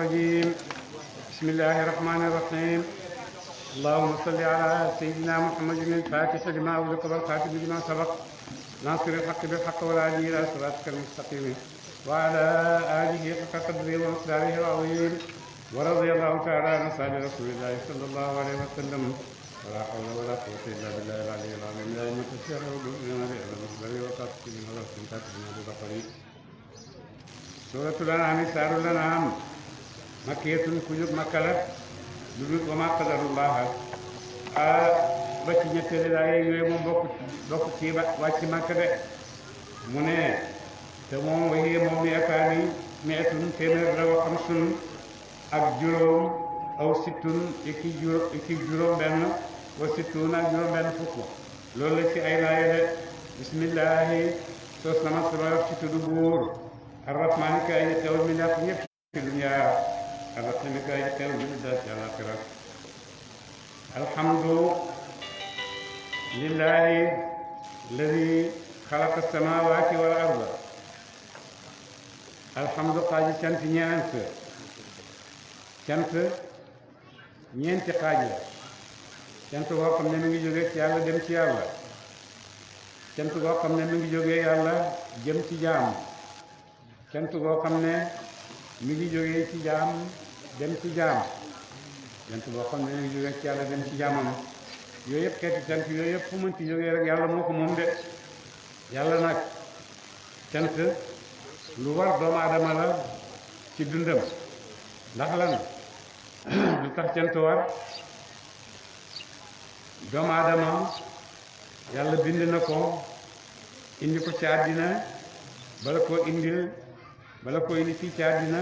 الرجيم بسم الله الرحمن الرحيم اللهم صل على سيدنا محمد الفاتح لما أغلق والخاتم لما سبق ناصر الحق بالحق والهادي إلى صراطك المستقيم وعلى آله حق قدره ومقداره العظيم ورضي الله تعالى عن أصحاب رسول الله صلى الله عليه وسلم ولا حول ولا قوة إلا بالله العلي العظيم لا يمتشر بنا بالمصدر وقصد من هذا السنتات من هذا البقري سورة الأنعام سار الأنعام مكية كجوب مكلت لدود وما قدر الله ba ci ñetteeli laay yooyu moom bokk ci wàcc Makka de mu ne te moom waxee moom mi etun téeméer la wax xam sun ak juróom aw sittun iki juróom benn wa sittun ak juróom benn fukk loolu la ci ay laaya de bismillahi sos na ma sama wax ci tuddu buur arrahmaani ka ay xewal mi ñàkk ñëpp ci dunya arrahimi ka ay xewal mi da ci àlaxira alhamdu lillahi alladi xalaqa samawati wal arda alhamdu xaaji cant ñeenti xaaj la cant boo xam ne mi ngi jógee ci yàlla dem ci yàlla cant boo xam ne mi ngi jógee yàlla jëm ci jaam cant boo xam ne mi ngi jógee ci jaam dem ci jaam cant boo xam ne mi ngi jógee ci yàlla dem ci jaamam yooyu yëpp xeeti cant yooyu yëpp fu mën ci jógee rek yàlla moo ko moom de yàlla nag cant lu war doomu aadama la ci dundam ndax lan lu tax cant war doomu aadama yàlla bind na ko indi ko ci àddina bala koo indi fii ci àddina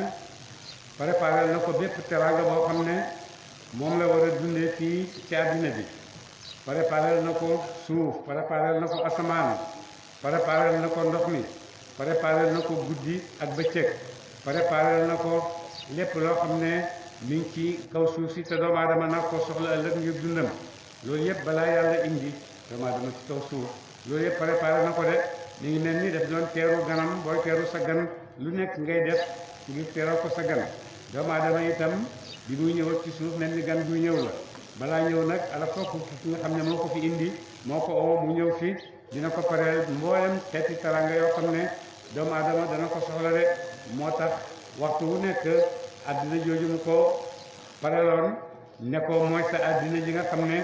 préparé na ko bépp teraanga boo xam ne moom la war a dundee fii ci àddina bi préparé na ko suuf préparé na ko asamaan préparé na ko ndox mi préparé na ko guddi ak bëccëg préparé na ko lépp loo xam ne mi ngi ci kaw suuf si te doomu aadama nag ko soxla ëllëg ngir dundam loolu yëpp balaa yàlla indi doomu aadama ci kaw suuf loolu yëpp préparé na ko de mi ngi mel ni daf doon teeru ganam booy teeru sa gan lu nekk ngay def ngir teeroo ko sa gan doomu aadama itam bi muy ñëw ci suuf mel ni gan buy ñëw la balaa ñëw nag ala fokk ki nga xam ne moo ko fi indi moo ko oo mu ñëw fi dina ko pareel mboolem xeeti taranga yoo xam ne doomu aadama dana ko soxla de moo tax waxtu wu nekk àddina jooju mu ko pareeloon ne ko mooy sa àddina ji nga xam ne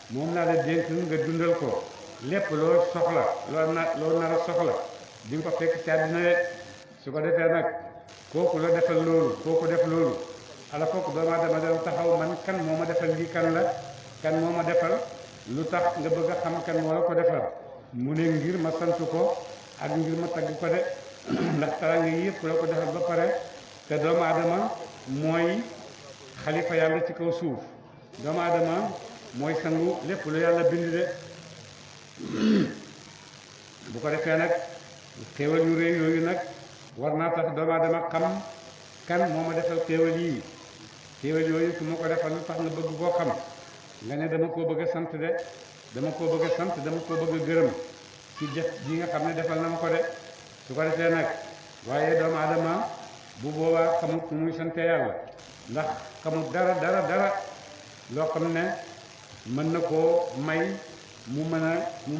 moom naa la dénk nga dundal ko lépp loo soxla loo nar a soxla di nga ko fekk ci àddina de su ko defee nag kooku la defal loolu kooku def loolu ala fokk doomu aadama dana taxaw man kan moo ma defal lii kan la kan moo ma defal lu tax nga bëgg a xam kan moo la ko defal mu ne ngir ma sant ko ak ngir ma tagg ko de ndax teraanga yi yëpp la ko defal ba pare te doomu aadama mooy xalifa yàlla ci kaw suuf doomu aadama mooy sangu lépp lu yàlla bind de bu ko defee nag xéewal yu réy yooyu nag war naa tax doomu aadama xam kan moo ma defal xéewal yii xéewal yooyu su ma ko defal lu tax nga bëgg koo xam nga ne dama koo bëgg a sant de dama koo bëgg a sant dama koo bëgg a gërëm ci def ji nga xam ne defal na ma ko de su ko defee nag waaye doomu aadama bu boobaa xamut nu muy sante yàlla ndax xamut dara loo xam ne mën na koo may mu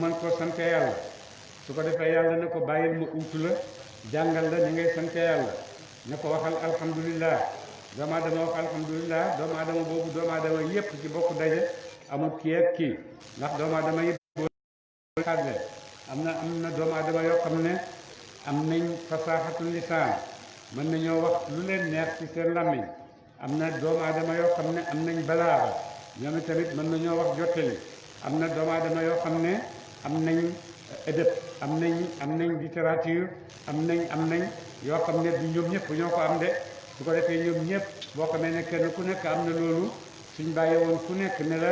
mën koo sante yàlla su ko defee yàlla ne ko bàyyil ma uutu la jàngal la ni ngay sante yàlla ne ko waxal alhamdulillah doomu aadama wax alhamdulillah doomu aadama boobu doomu aadama yépp ci bokk daje amul kii ak kii ndax doomu aadama yépp xadle am na doomu aadama yoo xam ne am nañ fasaaxatul lisaan mën nañoo wax lu leen neex ci seen làmmiñ am na doomu aadama yoo xam ne am nañ balaaxa ñoom tamit mën nañoo wax jottali am na doomu aadama yoo xam ne am nañ ëdëb am nañ littérature am nañ yoo xam ne du ñoom ñëpp ñoo ko am de su ko defee ñoom ñëpp boo xamee ne kenn ku nekk am na loolu suñ bàyyi woon ku nekk ne la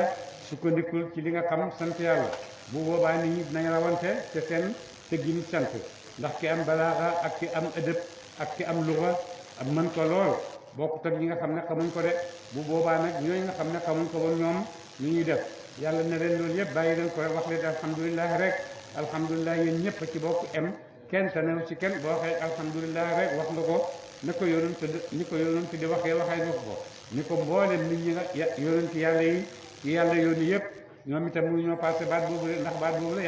sukkandikul ci li nga xam sant yàlla bu boobaa nit ñi dinañ rawante te seen tëggin sant ndax ki am balaaxa ak ki am ëdëb ak ki am luga ak mën ko lool bokkut ak ñi nga xam ne xamuñ ko de bu boobaa nag ñooñu nga xam ne xamuñ ko woon ñoom ñu ñuy def yàlla ne leen loolu yëpp bàyyi leen ko rek wax leen alhamdulilah rek alhamdulilah yéen ñëpp ci bokk em kenn tanew ci kenn boo waxee alhamdulilah rek wax nga ko ni ko yonent di waxee nga ko ni ko mboolem nit ñi nga yonent yàlla yi yàlla yónni yëpp ñoom itam mënuñoo passé baat boobu ndax baat boobu la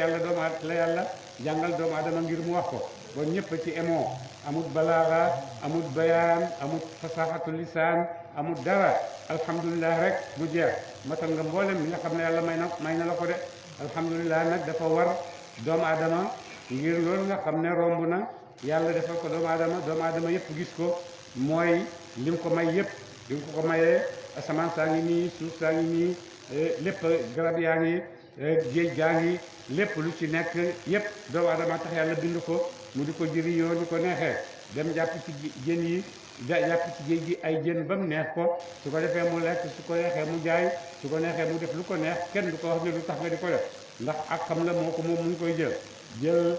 yàlla jàngal doomu aadama ngir mu wax ko bon ñëpp ci emoo amut balaaxa amut bayaan amut fasaxatu lisaan amut dara alhamdulilah rek mu jeex matal nga mboolem li nga xam ne yàlla may na la ko de alhamdulilah nag dafa war doomu aadama ngir loolu nga xam ne romb na yàlla defal ko doomu aadama yëpp gis ko mooy lim ko may yëpp lim ko mayee asamaan saa ngi nii suuf saa ngi nii lépp garab yaa ngi géej gaa ngi lépp lu ci nekk yëpp doomu aadama tax yàlla bind ko mu di ko jëriñoo ni ko neexee dem jàpp ci jën yi jàpp ci géej gi ay jën ba mu neex ko su ko defee mu lekk su ko neexee mu jaay su ko neexee mu def lu ko neex kenn du ko wax ne lu tax nga di ko def ndax ak xam la moo ko moom mu ngi koy jël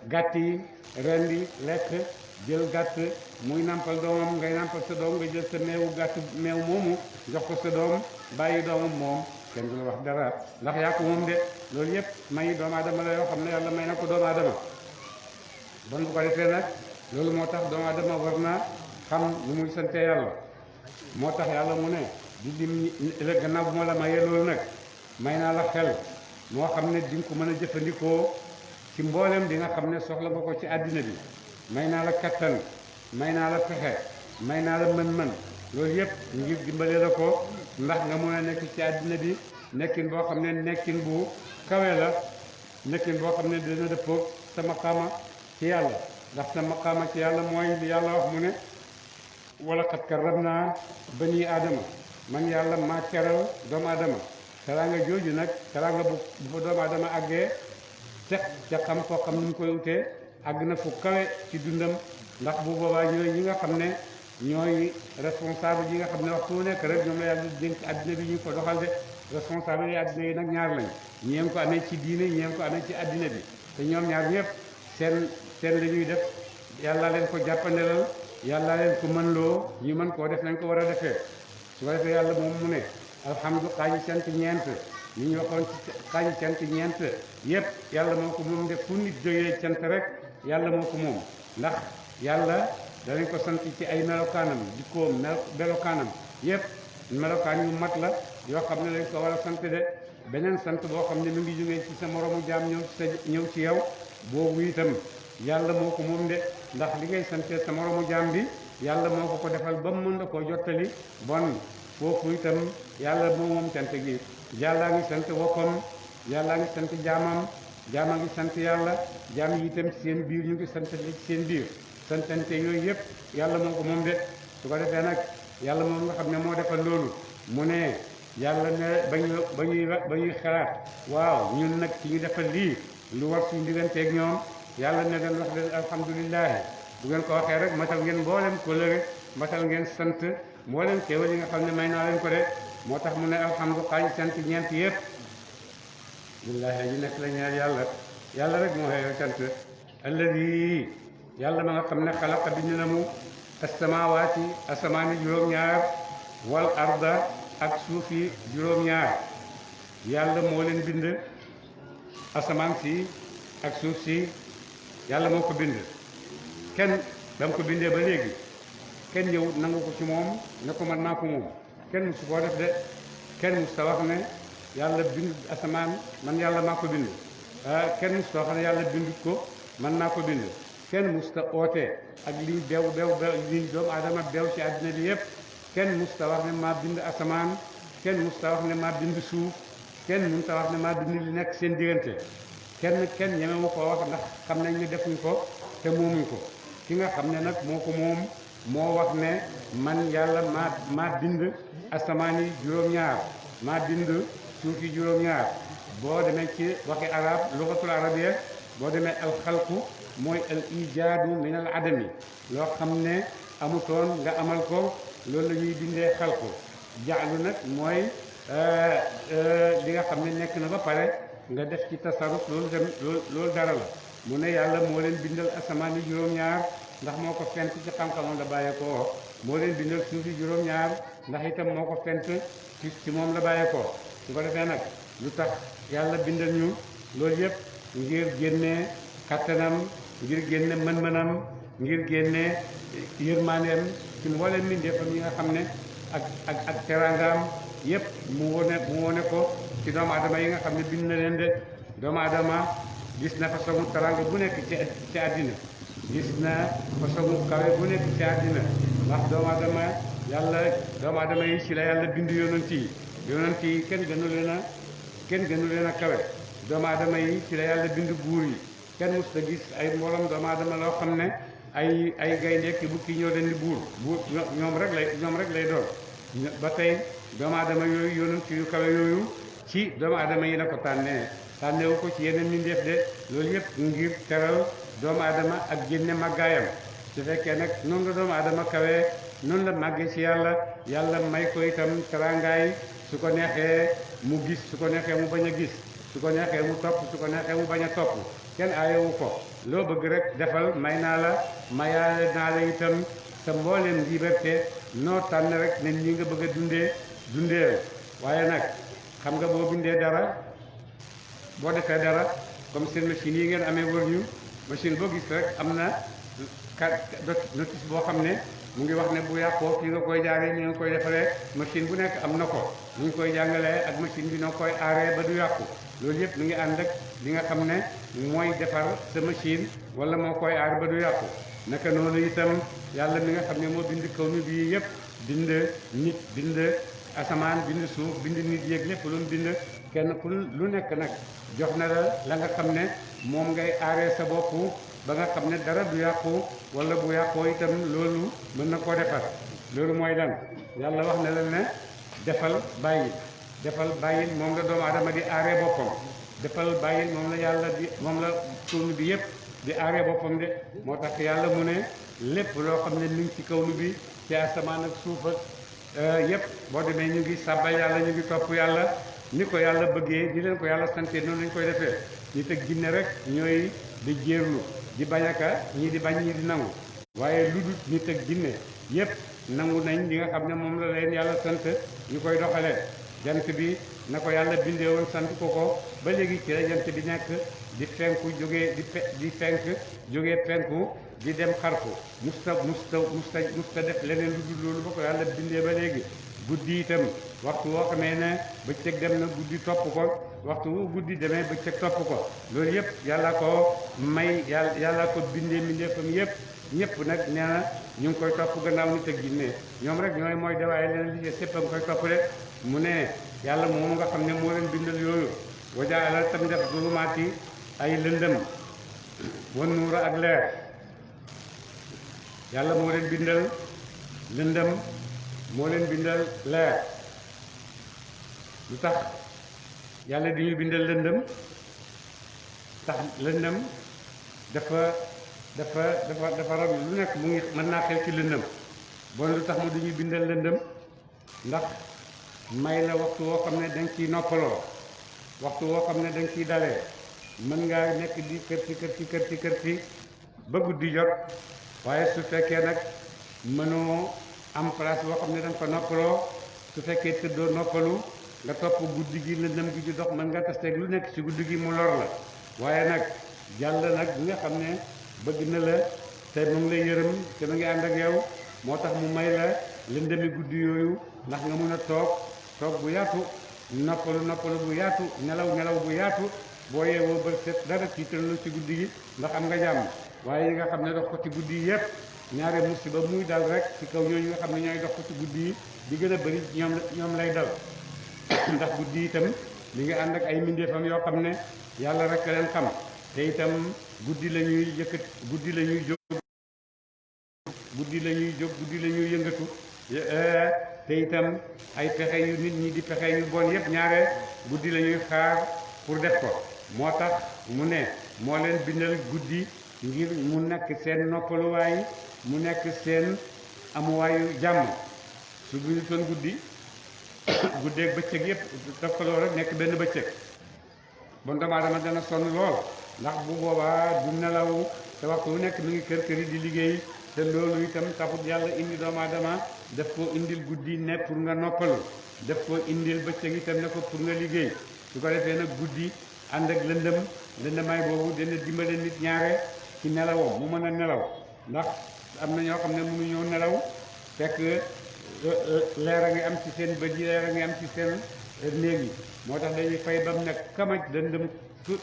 gàtt yi rendi lekk jël gàtt muy nampal doomam ngay nampal sa doom nga jël sa meewu gàtt meew moomu jox ko sa doom bàyyi doomam moom kenn du la wax dara ndax yaa ko moom de loolu yëpp may doomu aadama la yoo xam ne yàlla may na ko doomu aadama bon bu ko defee nag loolu moo tax doomu aadama war na xam lu muy sante yàlla moo tax yàlla mu ne di lim gannaaw bu ma la mayee loolu nag may naa la xel moo xam ne di nga ko mën a jëfandikoo ci mboolem di nga xam ne soxla nga ko ci àddina bi may naa la kattan may naa la pexe may naa la mën-mën loolu yëpp ngir dimbale la ko ndax nga mën a nekk ci àddina bi nekkin boo xam ne nekkin bu kawe la nekkin boo xam ne dina dëppoo sa maqaama ci yàlla ndax sa maqaama ci yàlla mooy li yàlla wax mu ne wala xat karramnaa bani aadama man yàlla maa keral doomu aadama teraanga jooju nag teraanga bu fa doomu aadama àggee ca xam koo xam ni mu koy utee àgg na fu kawe ci dundam ndax bu boobaa ñooy ñi nga xam ne ñooy responsable yi nga xam ne waxtu wu nekk rek ñoom la yàlla dénk àddina bi ñu ko doxal de responsable yi àddina yi nag ñaar lañ ñeem ko amee ci diine ñeem ko amee ci àddina bi te ñoom ñaar ñëpp seen la ñuy def yàlla leen ko jàppandelal yàlla leen ko mën loo ñu mën koo def nañ ko war a defee su ko defee yàlla moom mu ne alhamdu xaaji cant ñeent ñu ñu waxoon ci xaaji cant ñeent yëpp yàlla moo ko moom def fu nit jógee cant rek yàlla moo ko moom ndax yàlla danañ ko sant ci ay melokaanam jikkoom melokaanam yëpp melokaan yu mat la yoo xam ne lañ ko war a sant de beneen sant boo xam ne mu ngi jógee ci sa moromu jaam ñëw ci yow boobu itam yàlla moo ko moom de ndax li ngay sante sa moromu jaam bi yàlla moo ko defal ba mu mën la koo jottali bon foofu itam yàlla moo moom cant gi yàllaa ngi sant woppam yàllaa ngi sant jaama ngi sant yàlla jaam yi itam ci seen biir ñu ngi sant ci seen biir santante yooyu yëpp yàlla moo ko moom de su ko defee nag yàlla moom nga xam ne moo defal loolu mu ne yàlla ne ba ñuy xalaat waaw ñun nag ci ñu defal lii lu war suñu digganteeg ñoom yàlla ne leen wax leen alhamdulilah bu ngeen ko waxee rek matal ngeen mboolem kóllëre matal ngeen sant mboolem xéewal yi nga xam ne may naa leen ko de moo tax mu ne alhamdu xaañ sant ñeent yëpp lillahi ji nekk la ñeel yàlla rek moo xeeyo sant alladi yàlla ma nga xam ne xalaqa bind na mu asamawaati asamaani juróom-ñaar wal arda ak suufi juróom-ñaar yàlla moo leen bind asamaan si ak suuf si yàlla moo ko bind kenn dam ko bindee ba léegi kenn ñëw nangu ko ci moom ne ko man naa ko moom kenn musu koo def de kenn musu ta wax ne yàlla bind asamaan man yàlla maa ko bind kenn musu ta wax ne yàlla bindut ko man naa ko bind kenn musu ta oote ak liñ beew liñ doomu aadama beew ci àddina bi yëpp kenn musu ta wax ne maa bind asamaan kenn musu ta wax ne maa bind suuf kenn mënu ta wax ne maa bind li nekk seen diggante kenn ñemewu ko wax ndax xam nañ ne defuñ ko te moomuñ ko ki nga xam ne nag moo ko moom moo wax ne man yàlla maa bind asamaan yi juróom-ñaar maa bind suuf yi juróom-ñaar boo demee ci waxi arab lugatul arabiyya boo demee alxalqu mooy al ijaadu min al adami loo xam ne amutoon nga amal ko loolu la ñuy bindee xalqu jaalu nag mooy li nga xam ne nekk na ba pare nga def ci tasarruf loolu dara la mu ne yàlla moo leen bindal asamaan yi juróom-ñaar ndax moo ko fent ci xam-xamam la bàyyeekoo moo leen bindal suuf yi juróom-ñaar ndax itam moo ko fent ci moom la bàyyeekoo su ko defee nag lu tax yàlla bindal ñu loolu yëpp ngir génne kattanam ngir génne mën-mënam ngir génne yërmaaneem ci mboolem mbindeefam yi nga xam ne ak teraangaam yépp mu wone ko ci doomu aadama yi nga xam ne bind na leen de doomu aadama gis na façon teraanga bu nekk ci àddina gis na façon kawe bu nekk ci àddina ndax doomu aadama yi ci la yàlla bind yonent yi kenn gënu leen a kawe doomu aadama yi ci la yàlla bind buur yi kenn mës ta gis ay mbooloom doomu aadama loo xam ne ay gaynde ki bukki ñoo leen di buur ñoom rek lay doon ba tey doomu aadama yooyu yonent yu kawe yooyu ci doomu aadama yi la ko tànnewu ko ci yeneen mbindeef de loolu yëpp ngir teral doomu aadama ak génne màggaayam su fekkee nag noonu la doomu aadama kawee noonu la màggee ci yàlla may ko itam teraangaay su ko neexee mu gis su ko neexee mu bañ a gis su ko neexee mu topp su ko neexee mu bañ a topp kenn aayewu ko loo bëgg rek defal may naa la mayaale naa la itam sa mbooleem liberté noo tànn rek ne ñi nga bëgg a dundee waaye nag xam nga boo bindee dara boo defee dara comme seen machine yi ngeen amee wër ñu machine boo gis rek am na notice boo xam ne mu ngi wax ne bu yàqoo fii nga koy jaaree ni nga koy defaree machine bu nekk am na ko ñu ngi koy jàngalee ak machine bi noo koy aaree ba du yàqu loolu yëpp mu ngi ànd ak li nga xam ne mooy defar sa machine wala moo koy aar ba du yàqu naka noonu itam yàlla mi nga xam ne moo bind kaw mi bii yëpp bind nit bind asamaan bind suuf bind nit yéeg lépp lu mu bind kenn ku lu nekk nag jox na la nga xam ne moom ngay aaree sa bopp ba nga xam ne dara du yàqu wala bu yàqoo itam loolu mën na koo defar loolu mooy lan yàlla wax na la ne defal bàyyil moom la doomu aadama di aaree boppam defal bàyyil moom la kawnu bi yëpp di aaree boppam de moo tax yàlla mu ne lépp loo xam ne mi ngi ci kawnu bi ci asamaan ak suuf ak yëpp boo demee ñu ngi sàbbal yàlla ñu ngi topp yàlla ni ko yàlla bëggee di leen ko yàlla sante noonu lañu koy defee nit ak jinne rek ñooy di jéerlu di bañ aka ñii di bañ ñii di nangu waaye lu dul nit ak jinne yëpp nangu nañ li nga xam ne moom la leen yàlla sant ñu koy doxalee jant bi na ko yàlla bindee woon sant ko ba léegi ci la jant bi nekk di fenku di fenk jógee penku di dem xarfu musta def leneen lu dul loolu ba ko yàlla bindee ba léegi guddi itam waxtu woo xamee ne bëccëg dem na guddi topp ko waxtu wu guddi demee bëccëg topp ko loolu yëpp yàlla ko may yàlla ko bindee mbindeefam yëpp ñëpp nag nee na ñu ngi koy topp gannaaw nit ak jinne ñoom rek ñooy mooy dawaaye leen li sépp a nga koy topp de mu ne yàlla moom nga xam ne moo leen bindal yooyu wajaala tam def zulumaati ay lëndëm wan nuura ak leer yàlla moo leen bindal lëndëm moo leen bindal leer lu tax yàlla di ñu bindal lëndëm tax lëndëm dafa rab lu nekk mu ngi mën naa xew ci lëndëm bon lu tax mu di ñu bindal lëndëm ndax may la waxtu woo xam ne danga ciy noppaloo waxtu woo xam ne danga ciy dalee mën ngaa nekk di kër ci ba guddi jot waaye su fekkee nag mënoo am place boo xam ne danga ko noppaloo su fekkee tëddoo noppalu nga topp guddi gi lëndëm gi di dox mën nga tasteeg lu nekk ci guddi gi mu lor la waaye nag jàll nag bi nga xam ne bëgg na la te mu ngi lay yërëm te mu ngi ànd ak yow moo tax mu may la lëndëmi guddi yooyu ndax nga mun a toog bu yaatu noppalu bu yaatu nelaw bu yaatu boo yeewoo ba set dara tiitalu ci guddi gi ndax am nga jàmm waaye yi nga xam ne dox ko ci guddi yi yëpp ñaare musiba muy dal rek ci kaw ñooñu nga xam ne ñooy dox ko ci guddi yi di gën a bëri ñoom lay dal ndax guddi yi itam li nga ànd ak ay mbindeefam yoo xam ne yàlla rek leen xam te itam guddi la ñuy guddi la ñuy jóg guddi la ñuy yëngatu te itam ay pexe yu nit ñi di pexe yu bon yëpp ñaare guddi la ñuy xaar pour def ko moo tax mu ne moo leen bindal guddi ngir mu nekk seen noppaluwaay mu nekk seen amuwaayu jàmm su bindutoon guddi guddeeg bëccëg yëpp toppaloo rek nekk benn bëccëg bon doomu aadama dana sonn lool ndax bu boobaa du nelaw te waxtu wu nekk mi ngi kër yi di liggéey te loolu itam taxut yàlla indi doomu aadama daf ko indil guddi ne pour nga noppalu daf ko indil bëccëg itam ne ko pour nga liggéey su ko defee nag guddi ànd ak lëndëmaay boobu dina dimbale nit ñaare ci nelawam mu mën a nelaw ndax am na ñoo xam ne mënuñoo nelaw fekk leer a ngi am ci seen bët yi leer a ngi am ci seen néeg yi moo tax dañuy fay ba mu nekk kamaj dëndëm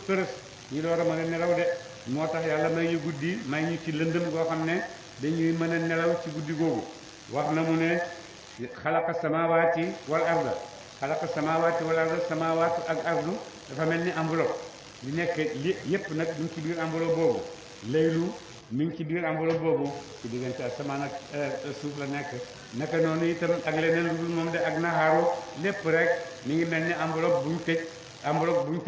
tërës ñu door a mën a nelaw de moo tax yàlla may ñu guddi may ñu ci lëndëm goo xam ne dañuy mën a nelaw ci guddi googu wax na mu ne xalaqa samawaati wal arda xalaqa samawaati wal arda samawaatu ak ardu dafa mel ni enveloppe li nekk li yépp nag ñu ci biir enveloppe boobu laylu mi ngi ci biir enveloppe boobu ci diggante asamaan ak suuf la nekk naka noonu itam ak leneen lu dul moom de ak naxaaru lépp rek mi ngi mel ni enveloppe buñ tëj enveloppe buñ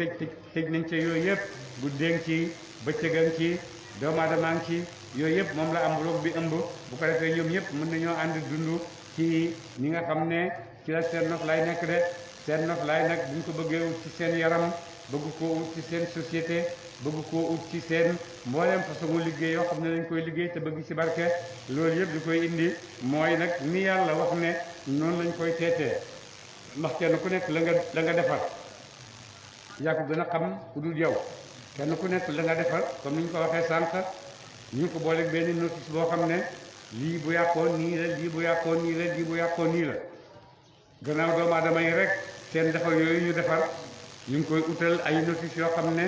tëj nañ ca yooyu yëpp guddeen ci bëccëgan ci doomu aadamaan ci yooyu yëpp moom la enveloppe bi ëmb bu ko defee ñoom ñëpp mën nañoo ànd dund ci ñi nga xam ne ci la seen nof lay nekk de seen nof lay nag buñ ko bëggee ut ci seen yaram bëgg koo ut ci seen société bëgg koo ut ci seen mboolem façon liggéey yoo xam ne dañ koy liggéey te bëgg ci barke loolu yëpp li koy indi mooy nag ni yàlla wax ne noonu lañ koy teetee ndax kenn ku nekk la nga defar yaa ko gën a xam ku dul yow kenn ku nekk la nga defar comme ni ñu ko waxee sànq ñu ngi ko booleeg benn notice boo xam ne lii bu yàqoon nii la lii bu yàqoon nii la lii bu yàqoon nii la gannaaw doomu aadama yi rek seen defar yooyu ñu defar ñu ngi koy utal ay notice yoo xam ne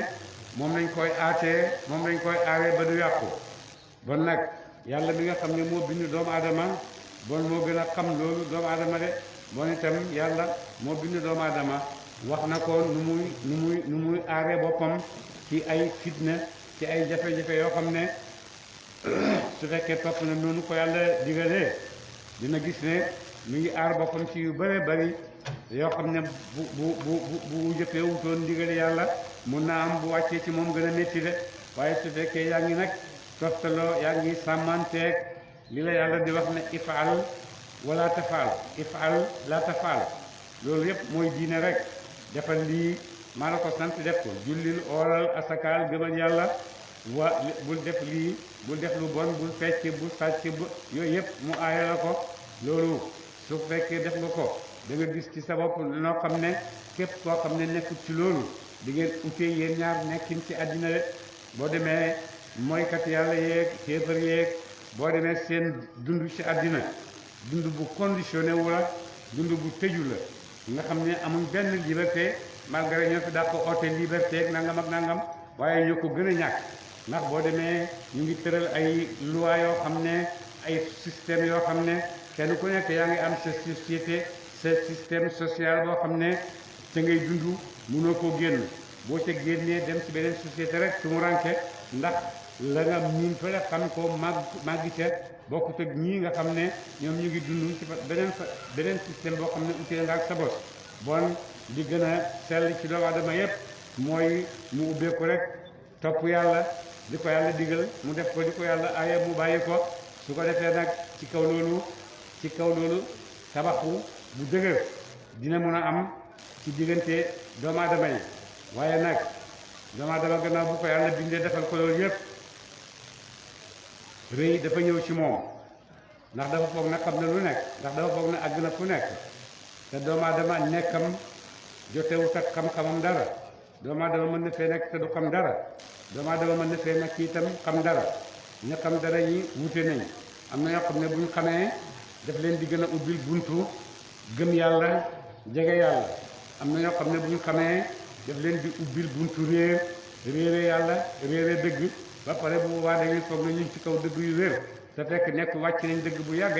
moom lañ koy aatee moom lañ koy aaree ba du yàqu bon nag yàlla mi nga xam ne moo bind doomu aadama bon moo gën a xam loolu doomu aadama de bon itam yàlla moo bind doomu aadama wax na ko nu muy aaree boppam ci ay fitna ci ay jafe-jafe yoo xam ne su fekkee topp na noonu ko yàlla digalee dina gis ne mi ngi aar boppam ci yu bare bari yoo xam ne bu jëppee wutoon ndigal yàlla mun naa am bu wàccee ci moom gën a métti de waaye su fekkee yaa ngi nag toftaloo yaa ngi sàmmanteeg li la yàlla di wax ne ifaal wala tafaal ifaal la tafaal loolu yëpp mooy diine rek defal lii maa la ko sant def ko jullil ooral asakaal gëmal yàlla bul def lii bul def lu bon bul fecc bul sàcc yooyu yëpp mu aaya la ko loolu su fekkee def nga ko da nga gis ci sa bopp noo xam ne képp koo xam ne nekkul ci loolu di ngeen utee yéen ñaar nekkin ci àddina de boo demee mooykat yàlla yeeg kéefar yeeg boo demee seen dund ci àddina dund bu conditionné wu la dund bu tëju la nga xam ne amuñ benn liberté malgré ñoo fi daa ko oote liberté ak nangam ak nangam waaye ñoo ko gën a ñàkk ndax boo demee ñu ngi tëral ay loi yoo xam ne ay système yoo xam ne kenn ku nekk yaa ngi am sa société sa système social boo xam ne ca ngay dund mënoo koo génn boo ca génnee dem ci beneen société rek su mu ranke ndax la nga miin fa la xam ko màgg ca bokkut ak ñii nga xam ne ñoom ñu ngi dund ci beneen système boo xam ne utile nga ak sa bos bon di gën a sell ci doomu aadama yépp mooy mu ubbeeku rek topp yàlla di ko yàlla digal mu def ko di ko yàlla aaye mu bàyyi ko su ko defee nag ci kaw loolu tabaxu bu dëgër dina mën a am ci diggante doomu aadama yi waaye nag doomu aadama gannaaw bu ko yàlla bindee defal ko loolu yépp rëy dafa ñëw ci moom ndax dafa foog na xam na lu nekk ndax dafa foog na àgg na fu nekk te doomu aadama nekkam jotewut ak xam-xamam dara doomu aadama mën na fee nekk te du xam dara doomu aadama mën na fee nekk itam xam dara ña xam dara ñi wute nañ am na ñoo xam ne bu ñu xamee daf leen di gën a ubbil buntu gëm yàlla jege yàlla am na ñoo xam ne bu ñu xamee daf leen di ubbil buntu réere yàlla réere dëgg ba pare bu boobaa dañuy foog na ñu ci kaw dëgg yu wér te fekk nekk wàcc nañ dëgg bu yàgg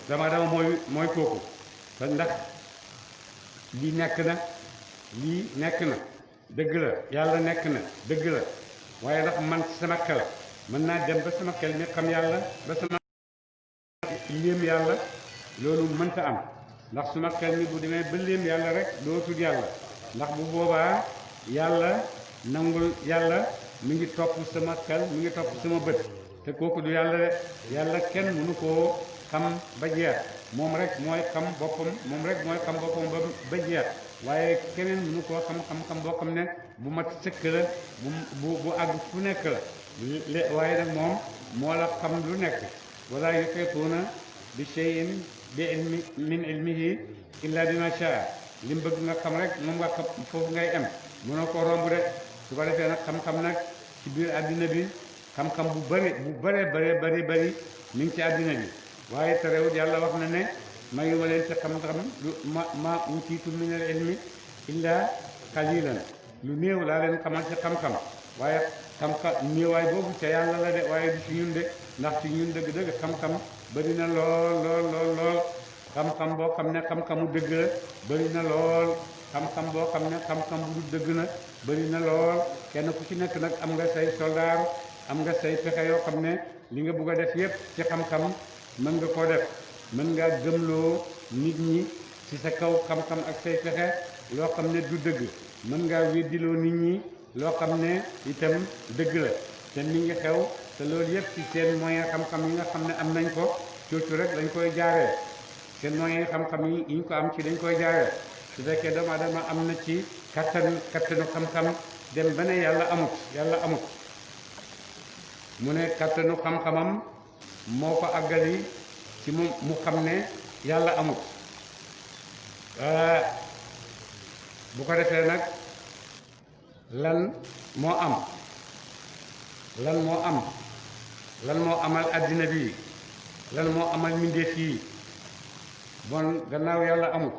dama mooy kooku te ndax lii nekk na dëgg la yàlla nekk na dëgg la waaye ndax man sama xel mën naa dem ba sama xel mi xam yàlla ba sama léem yàlla loolu mënta am ndax suma xel mi bu demee ba léem yàlla rek dootul yàlla ndax bu boobaa yàlla nangul yàlla mi ngi topp sama xel mi ngi topp sama bët te kooku du yàlla de yàlla kenn mënu koo xam ba jeex moom rek mooy xam boppam ba jeex waaye keneen mënu koo xam boo xam ne bu mat sëkk la bu àgg fu nekk la waaye nag moom moo la xam lu nekk wala yuhituuna bi shay'in min ilmihi illa bima shaa li mu bëgg nga xam rek moom nga xam foofu ngay am mënoo ko romb de su ko defee nag xam-xam nag ci biir àddina bi xam-xam bu bëri mi ngi ci àddina bi waaye terewul yàlla wax na ne mayuma leen ci xam-xam lu ma utiitu min al ilmi illa qalilan lu néew laa leen xamal ci xam-xam waaye xam-xam néewaay boobu ca yàlla la de waaye du ci ñun de ndax ci ñun dëgg-dëgg xam-xam bëri na lool xam-xam boo xam ne xam-xamu dëgg la bëri na lool xam-xam boo xam ne xam-xam bu du dëgg na bëri na lool kenn ku ci nekk nag am nga say soldaar am nga say pexe yoo xam ne li nga bugg a def yépp ci xam-xam mën nga koo def mën ngaa gëmloo nit ñi ci sa kaw xam-xam ak say pexe loo xam ne du dëgg mën ngaa weddiloo nit ñi loo xam ne itam dëgg la te mi ngi xew te loolu yépp ci seen moyen xam-xam yi nga xam ne am nañ ko coocu rek dañ koy jaaree seen moyen xam-xam yi ñu ko am ci dañ koy jaaree su fekkee doomu aadama am na ci kattanu xam-xam dem ba ne yàlla amut mu ne kattanu xam-xamam moo ko àggali ci mu xam ne yàlla amut bu ko defee nag lan moo amal àddina bi lan moo amal mbindeef yi bon gannaaw yàlla amut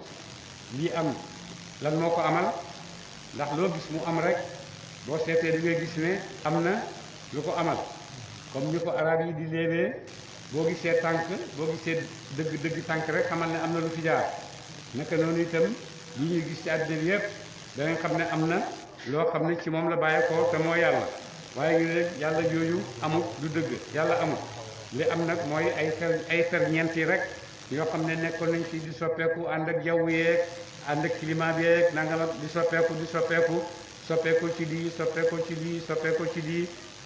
lii am lan moo ko amal ndax loo gis mu am rek boo seetee di nga gis ne am na lu ko amal comme ni ko arab yi di léebee boo gisee tànk boo gisee dëgg tànk rek xamal ne am na lu fi jaar naka noonu itam yi ñuy gis ci àddina bi yépp danga xam ne am na loo xam ne ci moom la bàyyeekoo te moo yàlla waaye ñu ne yàlla jooju amut du dëgg yàlla amut li am nag mooy ay ferñeent yi rek yoo xam ne nekkoon nañ ci di soppeeku ànd ak jaww yeeg ànd ak climat bi yeeg nangam ak di soppeeku ci lii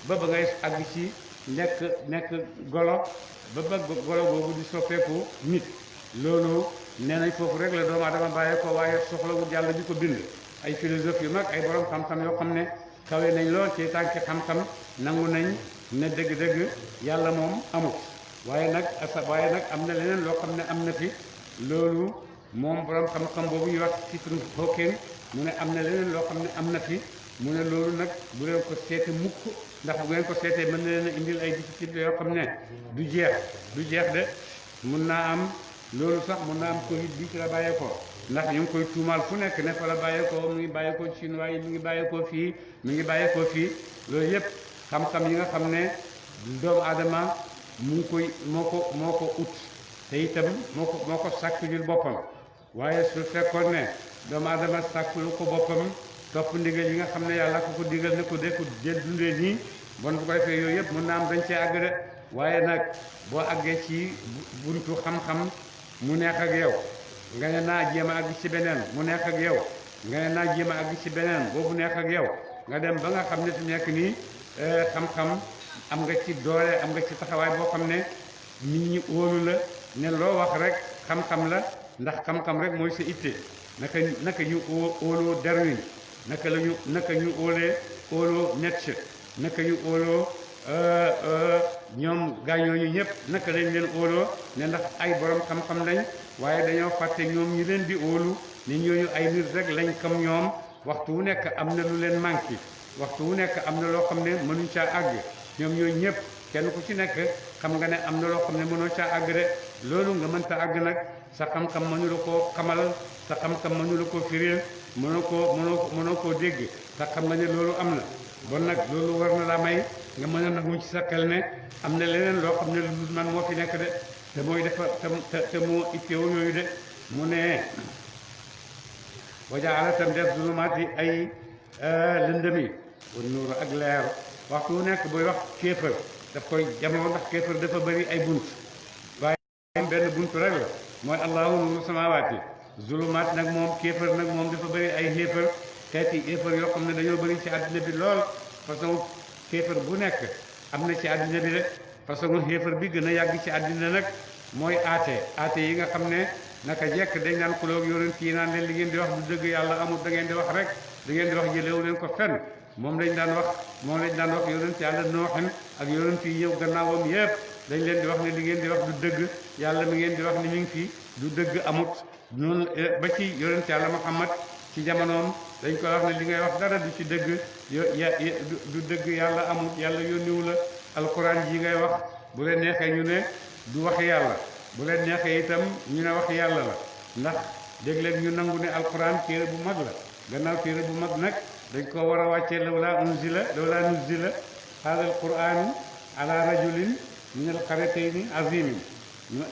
ba ngay àgg ci nekk golo ba golo boobu di soppeeku nit loolu nee nañ foofu rek la doomu adama bàyyee ko waaye soxlawul yàlla bi ko bind ay philosophe yu mag ay borom xam-xam yoo xam ne kawe nañ lool ci tànki xam-xam nangu nañ ne dëgg-dëgg yàlla moom amut waaye nag am na leneen loo xam ne am na fi loolu moom borom xam-xam boobu ñuy wax Stephen Hawking mu ne am na leneen loo xam ne am na fi mu ne loolu nag bu leen ko seete mukk ndax bu ngeen ko seetee mën na leen a indil ay difficultés yoo xam ne du jeex de mun naa am loolu sax mun naa am Covid bi ci la bàyyeekoo ndax ñu ngi koy tuumaal fu nekk ne fa la bàyyeekoo mu ngi bàyyeekoo ci Chinois yi mi ngi bàyyeekoo fii loolu yépp xam-xam yi nga xam ne doomu aadama mu ngi koy moo ko ut te itam moo ko sàkkul boppam waaye su fekkoon ne doomu aadama sàkkulu ko boppam topp ndigal yi nga xam ne yàlla ko digal ne ko de ko jël dundee nii bon bu ko defee yooyu yëpp mën naa am dañ cee àgg de waaye nag boo àggee ci buntu xam-xam mu neex ak yow nga ne naa jéem a àgg ci beneen mu neex ak yow nga ne naa jéem a àgg ci beneen boobu neex ak yow nga dem ba nga xam ne fi nekk nii xam-xam am nga ci doole am nga ci taxawaay boo xam ne nit ñi óolu la ne loo wax rek xam-xam la ndax xam-xam rek mooy sa itte naka ñu óoloo Darwin naka ñu óoloo Nietzsche naka ñu óoloo ñoom gaañooñu ñëpp naka lañ leen óoloo ne ndax ay borom xam-xam lañ waaye dañoo fàtte ñoom ñi leen di óolu ni ñooñu ay nit rek lañ comme ñoom waxtu wu nekk am na lu leen manqué waxtu wu nekk am na loo xam ne mënuñ caa àgg ñoom ñooñu ñëpp kenn ku ci nekk xam nga ne am na loo xam ne mënoo caa àgg de loolu nga mënta àgg nag sa xam-xam mënu la koo xamal sa xam-xam mënu la koo firil mënoo koo dégg te xam nga ne loolu am na bon nag loolu war na la may nga mën a nangu ci sa xel ne am na leneen loo xam ne lu man moo fi nekk de te mooy dafa te moo itteewu yooyu de mu ne wajaala tam def zulumaati ay lëndëmi wan nuuru ak leer waxtu wu nekk booy wax kéefër daf koy jamoo ndax kéefër dafa bëri ay bunt waaye benn bunt rek la mooy allahu nuuru samaawaati zulumaat nag moom kéefër nag moom dafa bëri ay xéefër xeeti xéefër yoo xam ne dañoo bëri ci àddina bi lool façon xéefër bu nekk am na ci àddina bi rek façon xéefër bi gën a yàgg ci àddina nag mooy aate yi nga xam ne naka jekk dañ naan xuloog yonent yi naan leen li ngeen di wax du dëgg yàlla amul da ngeen di wax rek da ngeen di wax jëlewu leen ko fenn moom lañ daan wax yonent yàlla nooxin ak yonent yi ñëw gannaawam yépp dañ leen di wax ne li ngeen di wax du dëgg yàlla mi ngeen di wax ni mi ngi fi du dëgg amut noonu ba ci yonent yàlla Muhammad ci jamonoom dañ koy wax ne li ngay wax dara du ci dëgg du dëgg yàlla amut yàlla yónniwu la alquran ji ngay wax bu leen neexee ñu ne du wax yàlla bu leen neexee itam ñu ne wax yàlla la ndax dégg ñu nangu ne alquran téere bu mag la gannaaw téere bu mag nag dañ ko war a wàccee lawlaa nuzila haadha alquran ala rajulin min alqaryatayni azimin